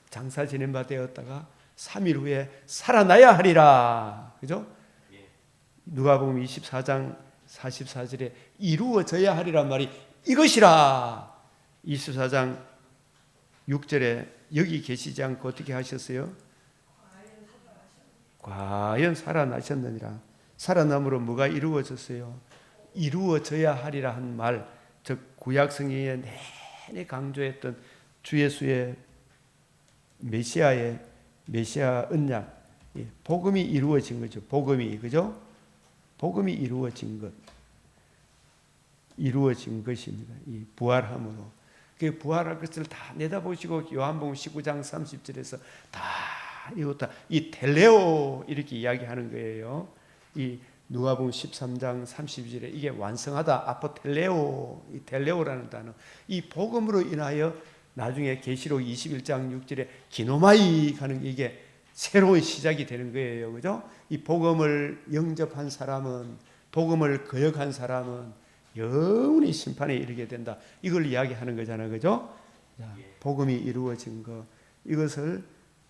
장사 지낸 바 되었다가 3일 후에 살아나야 하리라. 그죠? 누가복음 24장 44절에 이루어져야 하리란 말이 이것이라. 24장 6절에 여기 계시지 않고 어떻게 하셨어요? 과연 살아나셨느니라. 살아남으로 뭐가 이루어졌어요? 이루어져야 하리라 한 말, 즉 구약 성경에 내내 강조했던 주 예수의 메시아 언약, 복음이 이루어진 거죠. 복음이, 그죠? 복음이 이루어진 것입니다. 이 부활함으로. 그 부활할 것을 다 내다보시고 요한복음 19장 30절에서 다 이루었다. 이 텔레오 이렇게 이야기하는 거예요. 이 누가복음 13장 32절에 이게 완성하다. 아포텔레오, 이 텔레오라는 단어. 이 복음으로 인하여 나중에 계시록 21장 6절에 기노마이 가는 이게 새로운 시작이 되는 거예요. 그죠? 이 복음을 영접한 사람은, 복음을 거역한 사람은 영원히 심판에 이르게 된다. 이걸 이야기하는 거잖아요. 그죠? 자, 복음이 이루어진 거. 이것을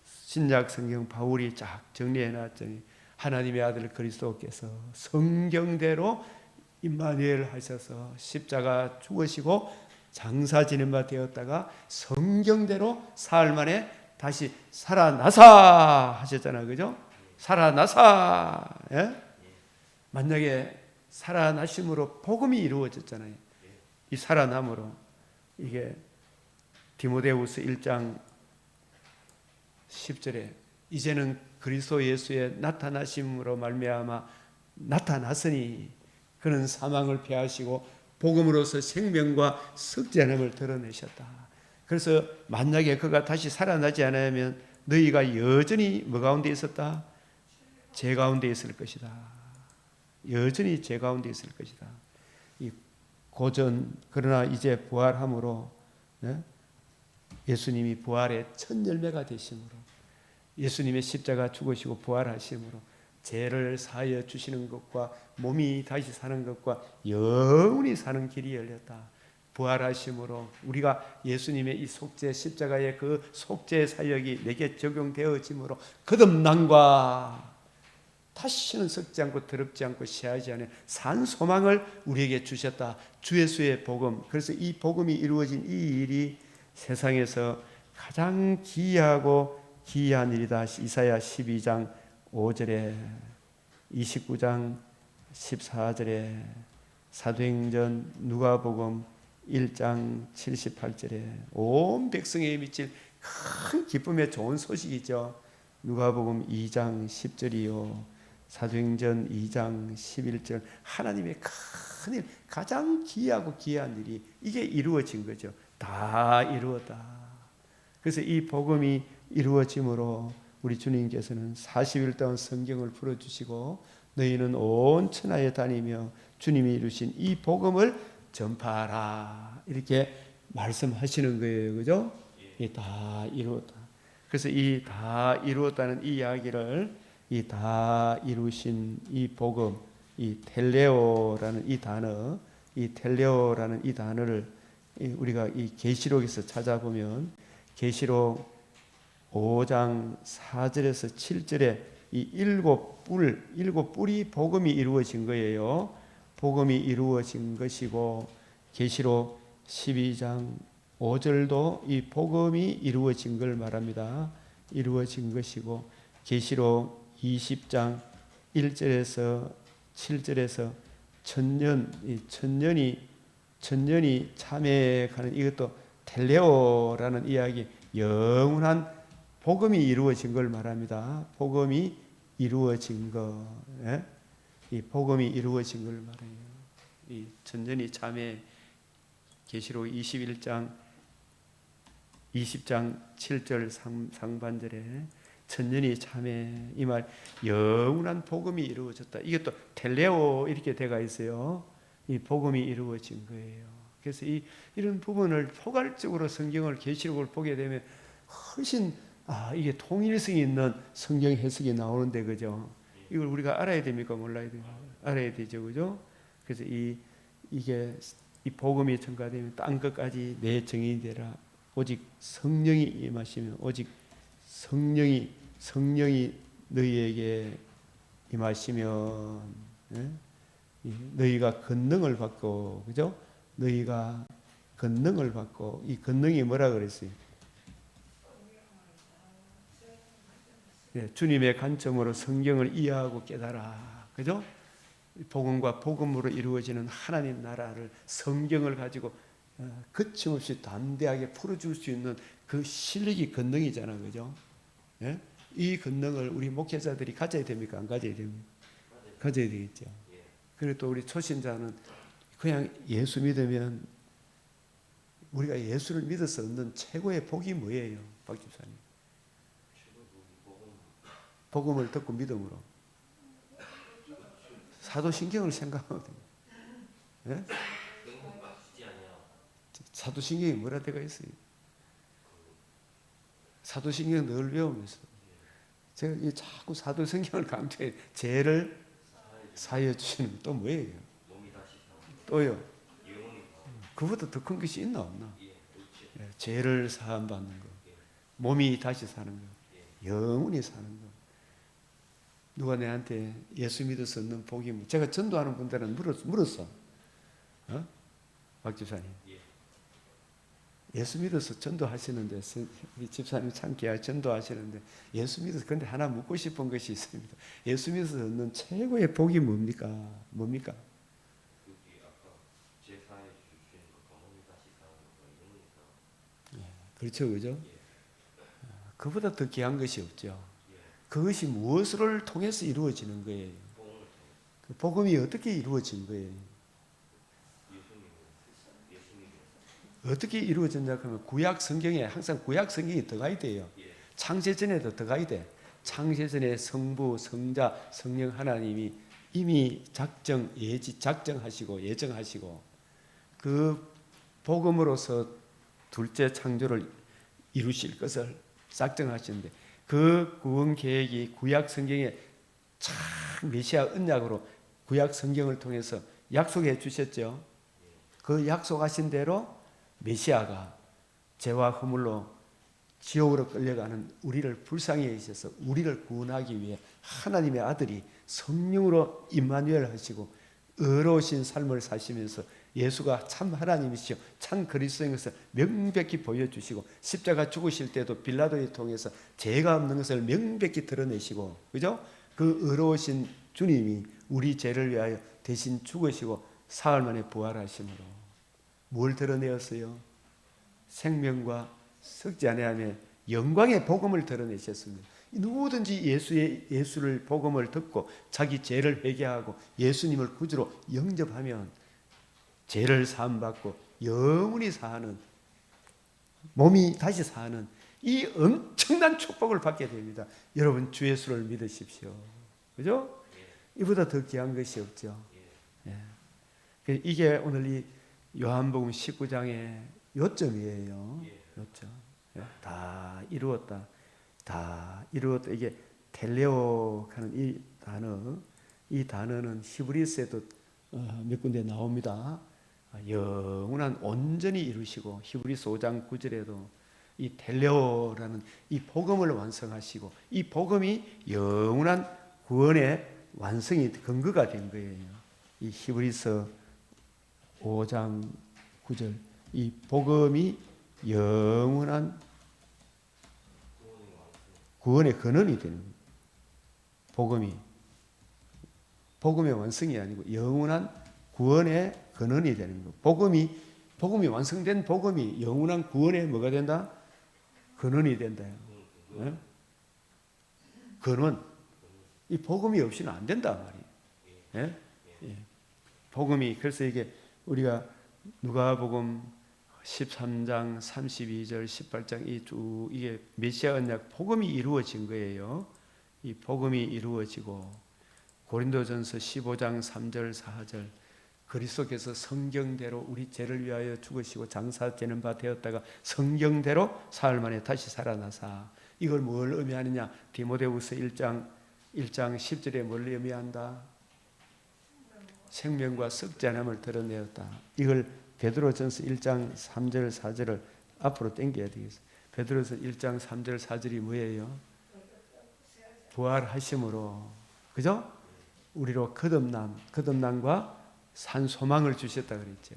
신약 성경 바울이 쫙 정리해 놨더니 하나님의 아들 그리스도께서 성경대로 임마누엘 하셔서 십자가 죽으시고 장사 지낸 바 되었다가 성경대로 사흘 만에 다시 살아나사 하셨잖아요. 그죠? 살아나사. 예? 만약에 살아나심으로 복음이 이루어졌잖아요. 이 살아남으로 이게 디모데후서 1장 10절에 이제는 그리스도 예수의 나타나심으로 말미암아 나타났으니 그는 사망을 패하시고 복음으로서 생명과 석전함을 드러내셨다. 그래서 만약에 그가 다시 살아나지 않으면 너희가 여전히 뭐 가운데 있었다? 죄 가운데 있을 것이다. 여전히 죄 가운데 있을 것이다. 이 고전 그러나 이제 부활함으로 예수님이 부활의 첫 열매가 되심으로 예수님의 십자가 죽으시고 부활하심으로 죄를 사하여 주시는 것과 몸이 다시 사는 것과 영원히 사는 길이 열렸다. 부활하심으로 우리가 예수님의 이 속죄 십자가의 그 속죄 사역이 내게 적용되어짐으로 거듭남과 다시는 썩지 않고 더럽지 않고 시하지 않은 산 소망을 우리에게 주셨다. 주 예수의 복음. 그래서 이 복음이 이루어진 이 일이 세상에서 가장 기이하고 기이한 일이다. 이사야 12장 5절에 29장 14절에 사도행전 누가복음 1장 78절에 온 백성에게 미칠 큰 기쁨의 좋은 소식이죠. 누가복음 2장 10절이요. 사도행전 2장 11절 하나님의 큰 일, 가장 기이하고 기이한 일이 이게 이루어진 거죠. 다 이루었다. 그래서 이 복음이 이루어짐으로 우리 주님께서는 40일 동안 성경을 풀어주시고 너희는 온 천하에 다니며 주님이 이루신 이 복음을 전파하라 이렇게 말씀하시는 거예요. 그죠? 다 이루었다. 그래서 이 다 이루었다는 이 이야기를 이 다 이루신 이 복음, 이 텔레오라는 이 단어, 이 텔레오라는 이 단어를 우리가 이 계시록에서 찾아보면 계시록 5장 4절에서 7절에 이 일곱 뿔이 복음이 이루어진 거예요. 복음이 이루어진 것이고 계시록 12장 5절도 이 복음이 이루어진 걸 말합니다. 이루어진 것이고 계시록 20장 1절에서 7절에서 천년이 참여가는 이것도 텔레오라는 이야기 영원한 복음이 이루어진 걸 말합니다. 복음이 이루어진 거, 이 복음이 이루어진 걸 말해요. 이 천년이 참여 계시록 21장 20장 7절 상반절에 천년이 참회 이 말 영원한 복음이 이루어졌다. 이게 또 텔레오 이렇게 돼가 있어요. 이 복음이 이루어진 거예요. 그래서 이런 부분을 포괄적으로 성경을 계시록을 보게 되면 훨씬 이게 통일성이 있는 성경 해석이 나오는데 그죠? 이걸 우리가 알아야 됩니까? 몰라야 됩니까? 알아야 되죠, 그죠? 그래서 이게 이 복음이 전가되면 땅 끝까지 내 정인이 되라. 오직 성령이 임하시면 오직 성령이 너희에게 임하시면 너희가 권능을 받고 그죠? 너희가 권능을 받고 이 권능이 뭐라 그랬어요? 주님의 관점으로 성경을 이해하고 깨달아. 그죠? 복음과 복음으로 이루어지는 하나님 나라를 성경을 가지고 거침없이 담대하게 풀어줄 수 있는 그 실력이 권능이잖아. 그죠? 예? 이 권능을 우리 목회자들이 가져야 됩니까? 안 가져야 됩니까? 가져야 되겠죠. 그리고 또 우리 초신자는 그냥 예수 믿으면 우리가 예수를 믿어서 얻는 최고의 복이 뭐예요? 박 집사님. 복음을 듣고 믿음으로. 사도신경을 생각하면 됩니다. 예? 사도신경이 뭐라 되어 있어요? 사도신경 늘 배우면서 제가 자꾸 사도신경을 강조해. 죄를 사하여 주시는 또 뭐예요? 또요? 그보다 더 큰 것이 있나 없나? 죄를 사함 받는 거, 몸이 다시 사는 거, 영원히 사는 거. 누가 내한테 예수 믿어서 얻는 복이 뭐? 제가 전도하는 분들은 물었어. 박 집사님. 예수 믿어서 전도하시는데 우리 집사님 참 귀하게 전도하시는데 예수 믿어서 근데 하나 묻고 싶은 것이 있습니다. 예수 믿어서 얻는 최고의 복이 뭡니까? 뭡니까? 그렇죠, 그죠? 그보다 더 귀한 것이 없죠. 그것이 무엇을 통해서 이루어지는 거예요? 그 복음이 어떻게 이루어진 거예요? 어떻게 이루어졌냐 하면 구약 성경에 항상 구약 성경이 들어가야 돼요. 창세전에도 들어가야 돼. 창세전에 성부, 성자, 성령 하나님이 이미 작정하시고 예정하시고 그 복음으로서 둘째 창조를 이루실 것을 작정하시는데 그 구원 계획이 구약 성경에 참 메시아 언약으로 구약 성경을 통해서 약속해 주셨죠. 그 약속하신 대로 메시아가 죄와 허물로 지옥으로 끌려가는 우리를 불쌍히 여기셔서 우리를 구원하기 위해 하나님의 아들이 성령으로 임마누엘 하시고 의로우신 삶을 사시면서 예수가 참 하나님이시요 참 그리스도인 것을 명백히 보여주시고 십자가 죽으실 때도 빌라도에 통해서 죄가 없는 것을 명백히 드러내시고 그죠? 그 의로우신 주님이 우리 죄를 위하여 대신 죽으시고 사흘 만에 부활하심으로 뭘 드러내었어요? 생명과 썩지 아니하며 영광의 복음을 드러내셨습니다. 누구든지 예수를 복음을 듣고 자기 죄를 회개하고 예수님을 구주로 영접하면 죄를 사함받고 영원히 사는 몸이 다시 사는 이 엄청난 축복을 받게 됩니다. 여러분 주 예수를 믿으십시오. 그죠? 이보다 더 귀한 것이 없죠. 예. 이게 오늘 이 요한복음 19장의 요점이에요. 요점. 예. 다 이루었다. 다 이루었다. 이게 텔레오 하는 이 단어는 히브리서에도 몇 군데 나옵니다. 영원한 온전히 이루시고 히브리서 5장 9절에도 이 텔레오라는 이 복음을 완성하시고 이 복음이 영원한 구원의 완성이 근거가 된 거예요. 이 히브리서 5장 9절 이 복음이 영원한 구원의 근원이 되는 거예요. 복음의 완성이 아니고 영원한 구원의 근원이 되는 거. 복음이 완성된 복음이 영원한 구원의 뭐가 된다? 근원이 된다. 네? 근원. 이 복음이 없이는 안 된다 말이에요. 네? 예. 복음이 그래서 이게 우리가 누가복음 13장 32절 18장 이게 메시아 언약 복음이 이루어진 거예요. 이 복음이 이루어지고 고린도전서 15장 3절 4절 그리스도께서 성경대로 우리 죄를 위하여 죽으시고 장사되는 바 되었다가 성경대로 사흘 만에 다시 살아나사 이걸 뭘 의미하느냐? 디모데후서 1장 10절에 뭘 의미한다? 생명과 썩지 않음을 드러내었다. 이걸 베드로전서 1장 3절 4절을 앞으로 당겨야 되겠어요. 베드로전서 1장 3절 4절이 뭐예요? 부활하심으로 그죠? 우리로 거듭남과 산 소망을 주셨다 그랬죠.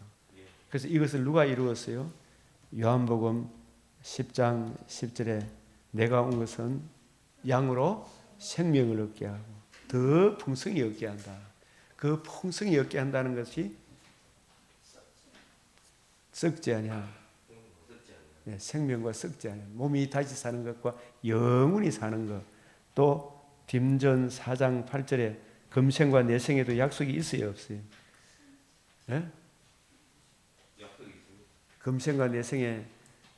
그래서 이것을 누가 이루었어요? 요한복음 10장 10절에 내가 온 것은 양으로 생명을 얻게 하고 더 풍성히 얻게 한다. 그 풍성히 얻게 한다는 것이 썩지 아니하. 네, 생명과 썩지 아니하. 몸이 다시 사는 것과 영원히 사는 것. 또 딤전 4장 8절에 금생과 내생에도 약속이 있어요, 없어요? 네? 금생과 내생에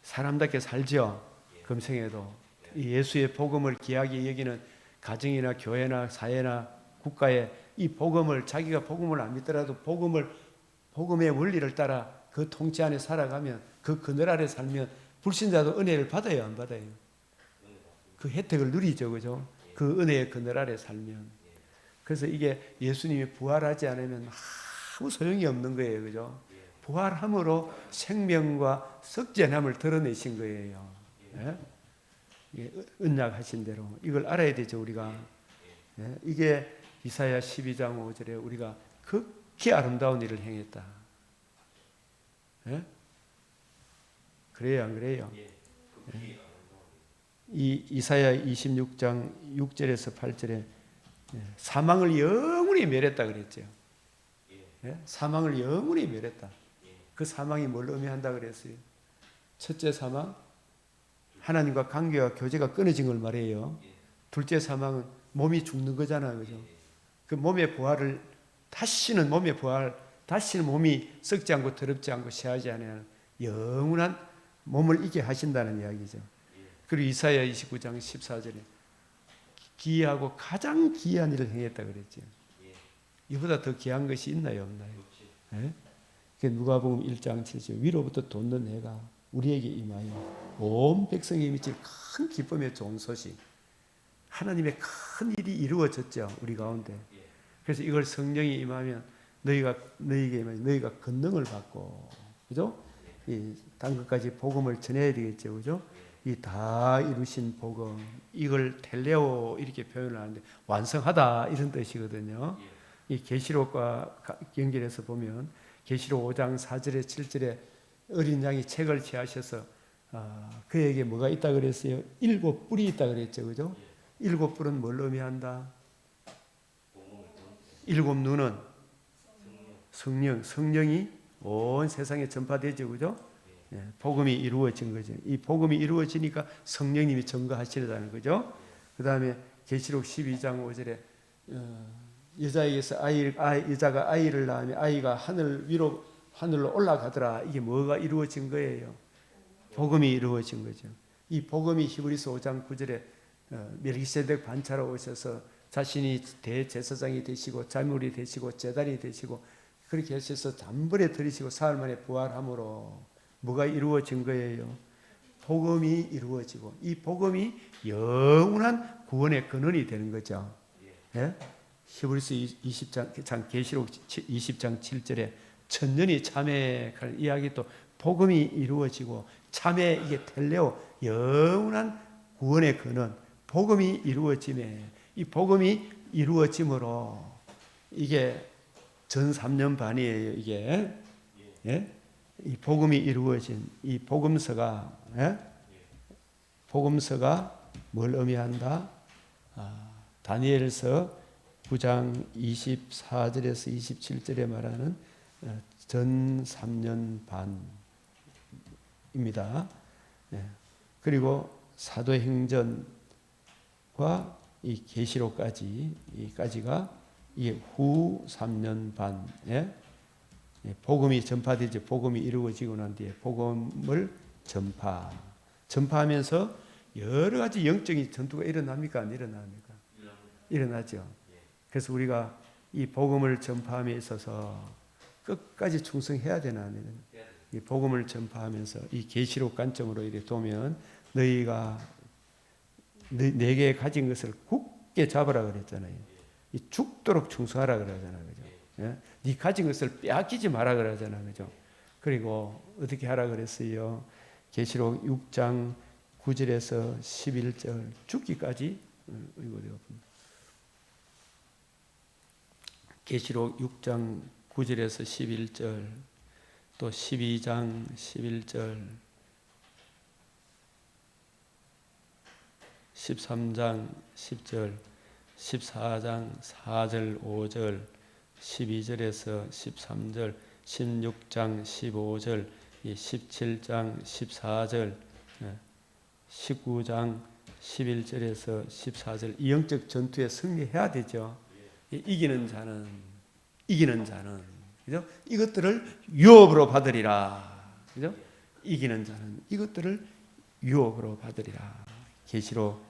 사람답게 살죠. 금생에도 예수의 복음을 귀하게 여기는 가정이나 교회나 사회나 국가에 이 복음을 자기가 복음을 안 믿더라도 복음의 원리를 따라 그 통치 안에 살아가면 그 그늘 아래 살면 불신자도 은혜를 받아요, 안 받아요? 그 혜택을 누리죠, 그죠? 그 은혜의 그늘 아래 살면. 그래서 이게 예수님이 부활하지 않으면 아무 소용이 없는 거예요, 그죠? 부활함으로 생명과 썩지 않음을 드러내신 거예요. 네? 언약하신 대로 이걸 알아야 되죠, 우리가. 네? 이게 이사야 12장 5절에 우리가 극히 아름다운 일을 행했다. 네? 그래요, 안 그래요? 네? 이 이사야 26장 6절에서 8절에 사망을 영원히 멸했다 그랬죠. 네? 사망을 영원히 멸했다. 그 사망이 뭘 의미한다 그랬어요? 첫째 사망, 하나님과 관계와 교제가 끊어진 걸 말해요. 둘째 사망은 몸이 죽는 거잖아요. 그죠? 그 몸의 부활을 다시는 몸이 썩지 않고 더럽지 않고 쇠하지 않는 영원한 몸을 있게 하신다는 이야기죠. 그리고 이사야 29장 14절에 기이하고 가장 기이한 일을 행했다 그랬죠. 이보다 더 귀한 것이 있나요, 없나요? 예? 누가복음 1장 7절 위로부터 돋는 해가 우리에게 임하여 온 백성에게 미칠 큰 기쁨의 좋은 소식. 하나님의 큰 일이 이루어졌죠, 우리 가운데. 그래서 이걸 성령이 임하면 너희에게 임하면 너희가 권능을 받고, 그죠? 딴 것까지 복음을 전해야 되겠죠, 그죠? 이 다 이루신 복음, 이걸 텔레오 이렇게 표현을 하는데 완성하다 이런 뜻이거든요. 이 계시록과 연결해서 보면 계시록 5장 4절에 7절에 어린 양이 책을 취하셔서 그에게 뭐가 있다 그랬어요? 7뿔이 있다 그랬죠, 그죠? 7뿔은 뭘 의미한다? 7 눈은 성령이 온 세상에 전파되죠, 그죠? 예, 복음이 이루어진 거죠. 이 복음이 이루어지니까 성령님이 증거하시려다는 거죠. 그 다음에 계시록 12장 5절에 여자가 아이를 낳으면 아이가 하늘로 올라가더라. 이게 뭐가 이루어진 거예요? 복음이 이루어진 거죠. 이 복음이 히브리서 5장 9절에 멜기세덱 반차로 오셔서 자신이 대제사장이 되시고 자물이 되시고 제단이 되시고 그렇게 하셔서 단번에 들이시고 사흘 만에 부활함으로 뭐가 이루어진 거예요? 복음이 이루어지고 이 복음이 영원한 구원의 근원이 되는 거죠. 예? 히브리서 20장 계시록 20장 7절에 천년이 참회할 이야기 또 복음이 이루어지고 참회 이게 텔레오 영원한 구원의 근원 복음이 이루어짐에 이 복음이 이루어짐으로 이게 전 3년 반이에요. 이게 예? 이 복음이 이루어진 이 복음서가 예? 복음서가 뭘 의미한다? 다니엘서 9장 24절에서 27절에 말하는 전 3년 반입니다. 예. 그리고 사도행전과 이 계시록까지가 이게 후 3년 반에 복음이 전파되죠. 복음이 이루어지고 난 뒤에 복음을 전파하면서 여러 가지 영적인 전투가 일어납니까? 안 일어납니까? 일어나죠. 그래서 우리가 이 복음을 전파함에 있어서 끝까지 충성해야 되나 안 해야 되나? 이 복음을 전파하면서 이 계시록 관점으로 이렇게 보면 너희가 내게 가진 것을 굳게 잡으라 그랬잖아요. 이 죽도록 충성하라 그러잖아요. 그죠? 예? 네 가진 것을 빼앗기지 마라 그러잖아요. 그죠? 그리고 어떻게 하라 그랬어요? 계시록 6장 9절에서 11절 죽기까지 계시록 6장 9절에서 11절 또 12장 11절 13장 10절 14장 4절 5절 12절에서 13절 16장 15절 17장 14절 19장 11절에서 14절 이 영적 전투에 승리해야 되죠. 이기는 자는 그죠? 이것들을 유업으로 받으리라. 그죠? 이기는 자는 이것들을 유업으로 받으리라. 계시록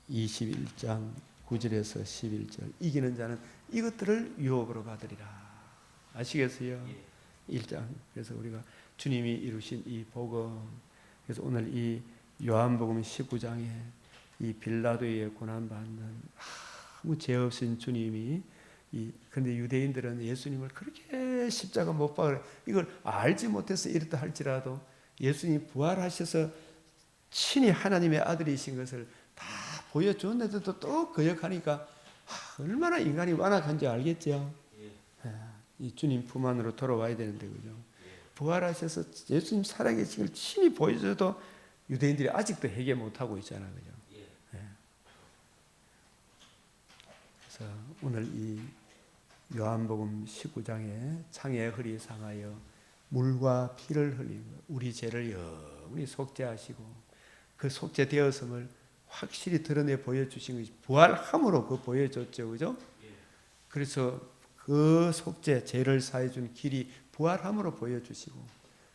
21장 9절에서 11절 이기는 자는 이것들을 유업으로 받으리라. 아시겠어요? 1장. 그래서 우리가 주님이 이루신 이 복음 그래서 오늘 이 요한복음 19장에 이 빌라도의 고난받는 아무 죄 없인 주님이 그런데 유대인들은 예수님을 그렇게 십자가 못 박으려 이걸 알지 못해서 이렇다 할지라도 예수님 부활하셔서 친히 하나님의 아들이신 것을 다 보여줬는데도 또 거역하니까 얼마나 인간이 완악한지 알겠죠. 이 주님 품 안으로 돌아와야 되는데 그죠. 부활하셔서 예수님 살아계신 걸 친히 보여줘도 유대인들이 아직도 회개 못하고 있잖아요. 그죠. 그래서 오늘 이 요한복음 19장에 창의 허리 상하여 물과 피를 흘리고 우리 죄를 영원히 속죄하시고 그 속죄되었음을 확실히 드러내 보여주신 것이 부활함으로 그 보여줬죠. 그죠? 그래서 그 속죄, 죄를 사해준 길이 부활함으로 보여주시고,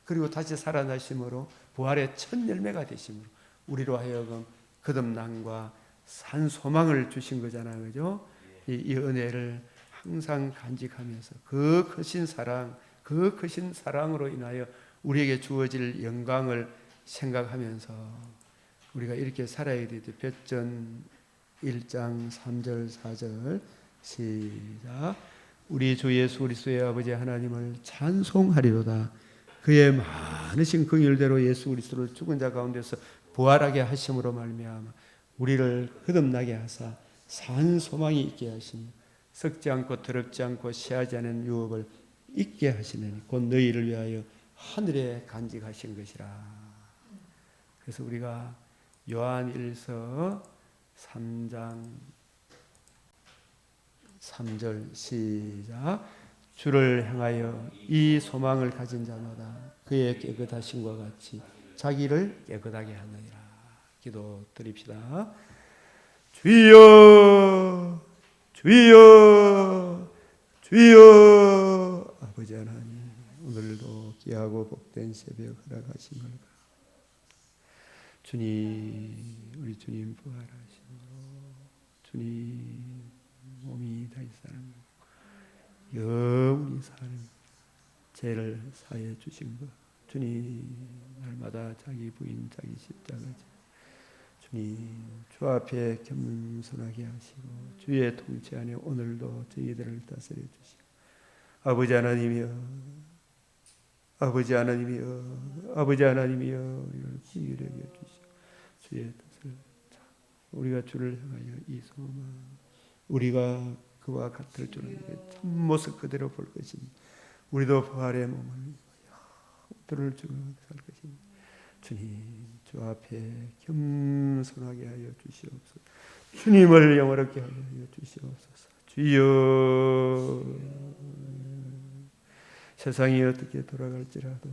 그리고 다시 살아나심으로 부활의 첫 열매가 되심으로 우리로 하여금 거듭남과 산 소망을 주신 거잖아요. 그죠? 이 은혜를 항상 간직하면서 그 크신 사랑, 그 크신 사랑으로 인하여 우리에게 주어질 영광을 생각하면서 우리가 이렇게 살아야 되죠. 볕전 1장 3절 4절 시작. 우리 주 예수 그리스도의 아버지 하나님을 찬송하리로다. 그의 많으신 긍휼대로 예수 그리스도를 죽은 자 가운데서 부활하게 하심으로 말미암아 우리를 거듭나게 하사 산 소망이 있게 하시며 썩지 않고 더럽지 않고 시하지 않은 유업을 있게 하시느니 곧 너희를 위하여 하늘에 간직하신 것이라. 그래서 우리가 요한일서 3장 3절 시작. 주를 향하여 이 소망을 가진 자마다 그의 깨끗하심과 같이 자기를 깨끗하게 하느니라. 기도 드립시다. 주여 주여 주여. 아버지 하나님, 오늘도 귀하고 복된 새벽 허락하신 걸 주님, 우리 주님 부활하심으로 주님 몸이 다시 사는 영원히 사는 죄를 사해 주신 것, 주님 날마다 자기 부인 자기 십자가 주님 주 앞에 겸손하게 하시고 주의 통치 안에 오늘도 저희들을 다스려 주시고 아버지 하나님이여, 아버지 하나님이여, 아버지 하나님이여, 이를 긍휼히 여겨 주시고 주의 뜻을 우리가 주를 향하여 이 소망, 우리가 그와 같을 줄은 참모습 그대로 볼 것입니다. 우리도 부활의 몸을 들을 줄을 살 것입니다. 주님 주 앞에 겸손하게 하여 주시옵소서. 주님을 영화롭게 하여 주시옵소서. 주여, 세상이 어떻게 돌아갈지라도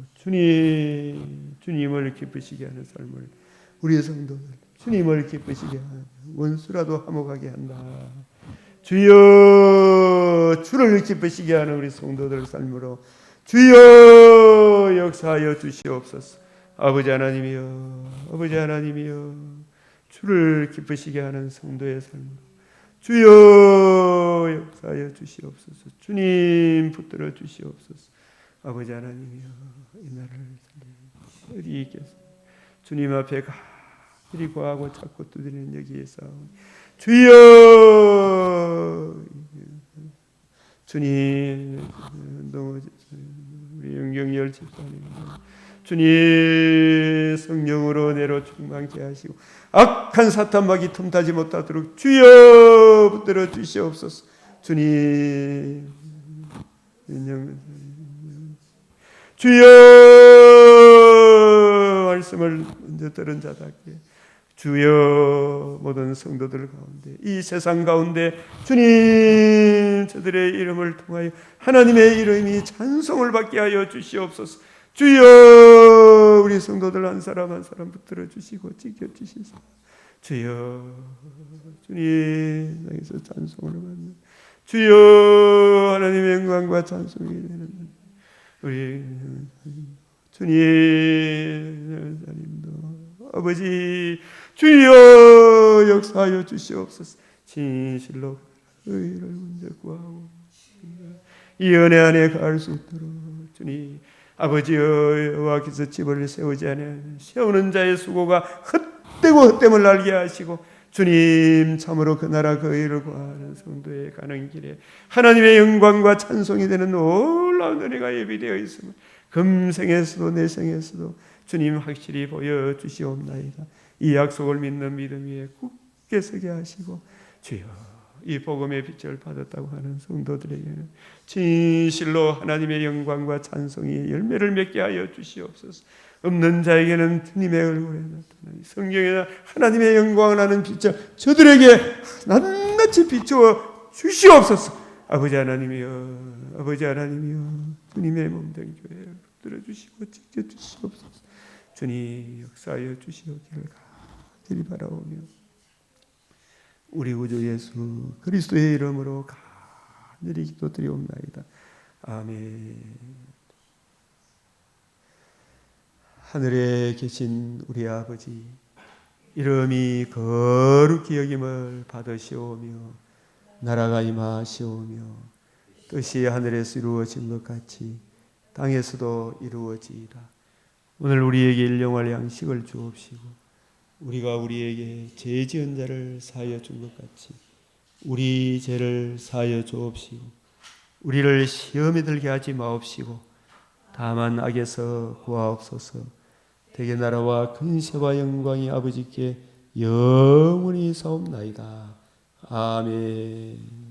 주님을 기쁘시게 하는 삶을 우리의 성도들 주님을 기쁘시게 하는 원수라도 화목하게 한다. 주여, 주를 기쁘시게 하는 우리 성도들 삶으로 주여 역사하여 주시옵소서. 아버지 하나님이여, 아버지 하나님이여, 주를 기쁘시게 하는 성도의 삶으로 주여 역사하여 주시옵소서. 주님 붙들어 주시옵소서. 아버지 하나님이여, 이 나라를 어디 있겠습니까? 주님 앞에 가히 구하고 찾고 두드리는 여기에 싸우니 주여, 주님 우리 영경열 집사님 주님 성령으로 내로 충만케 하시고 악한 사탄막이 틈타지 못하도록 주여 붙들어 주시옵소서. 주님 주여 말씀을 먼저 들은 자답게 주여 모든 성도들 가운데 이 세상 가운데 주님 저들의 이름을 통하여 하나님의 이름이 찬송을 받게 하여 주시옵소서. 주여 우리 성도들 한 사람 한 사람 붙들어 주시고 지켜주시소. 주여 주님 여기서 찬송을 받는 주여 하나님의 영광과 찬송이 되는 우리 주님 하나님도 아버지 주여 역사하여 주시옵소서. 진실로 의를 먼저 구하고 이 은혜 안에 갈 수 있도록 주님 아버지여 여호와께서 집을 세우지 않아 세우는 자의 수고가 헛되고 헛됨을 알게 하시고 주님 참으로 그 나라 그 의를 구하는 성도의 가는 길에 하나님의 영광과 찬송이 되는 놀라운 은혜가 예비되어 있음을 금생에서도 내생에서도 주님 확실히 보여주시옵나이다. 이 약속을 믿는 믿음 위에 굳게 서게 하시고 주여 이 복음의 빛을 받았다고 하는 성도들에게는 진실로 하나님의 영광과 찬송이 열매를 맺게 하여 주시옵소서. 없는 자에게는 주님의 얼굴에 나타나니 성경에 하나님의 영광을 하는 빛을 저들에게 낱낱이 비추어 주시옵소서. 아버지 하나님이여, 아버지 하나님이여, 주님의 몸된 교회를 붙들어 주시고 지켜 주시옵소서. 주님 역사하여 주시옵기를 간절히 바라오며 우리 구주 예수 그리스도의 이름으로 간절히 기도드리옵나이다. 아멘. 하늘에 계신 우리 아버지, 이름이 거룩히 여김을 받으시오며 나라가 임하시오며 뜻이 하늘에서 이루어진 것 같이 땅에서도 이루어지이다. 오늘 우리에게 일용할 양식을 주옵시고 우리가 우리에게 죄 지은 자를 사하여 준 것 같이 우리 죄를 사하여 주옵시고 우리를 시험에 들게 하지 마옵시고 다만 악에서 구하옵소서. 대개 나라와 근세와 영광이 아버지께 영원히 사옵나이다. 아멘.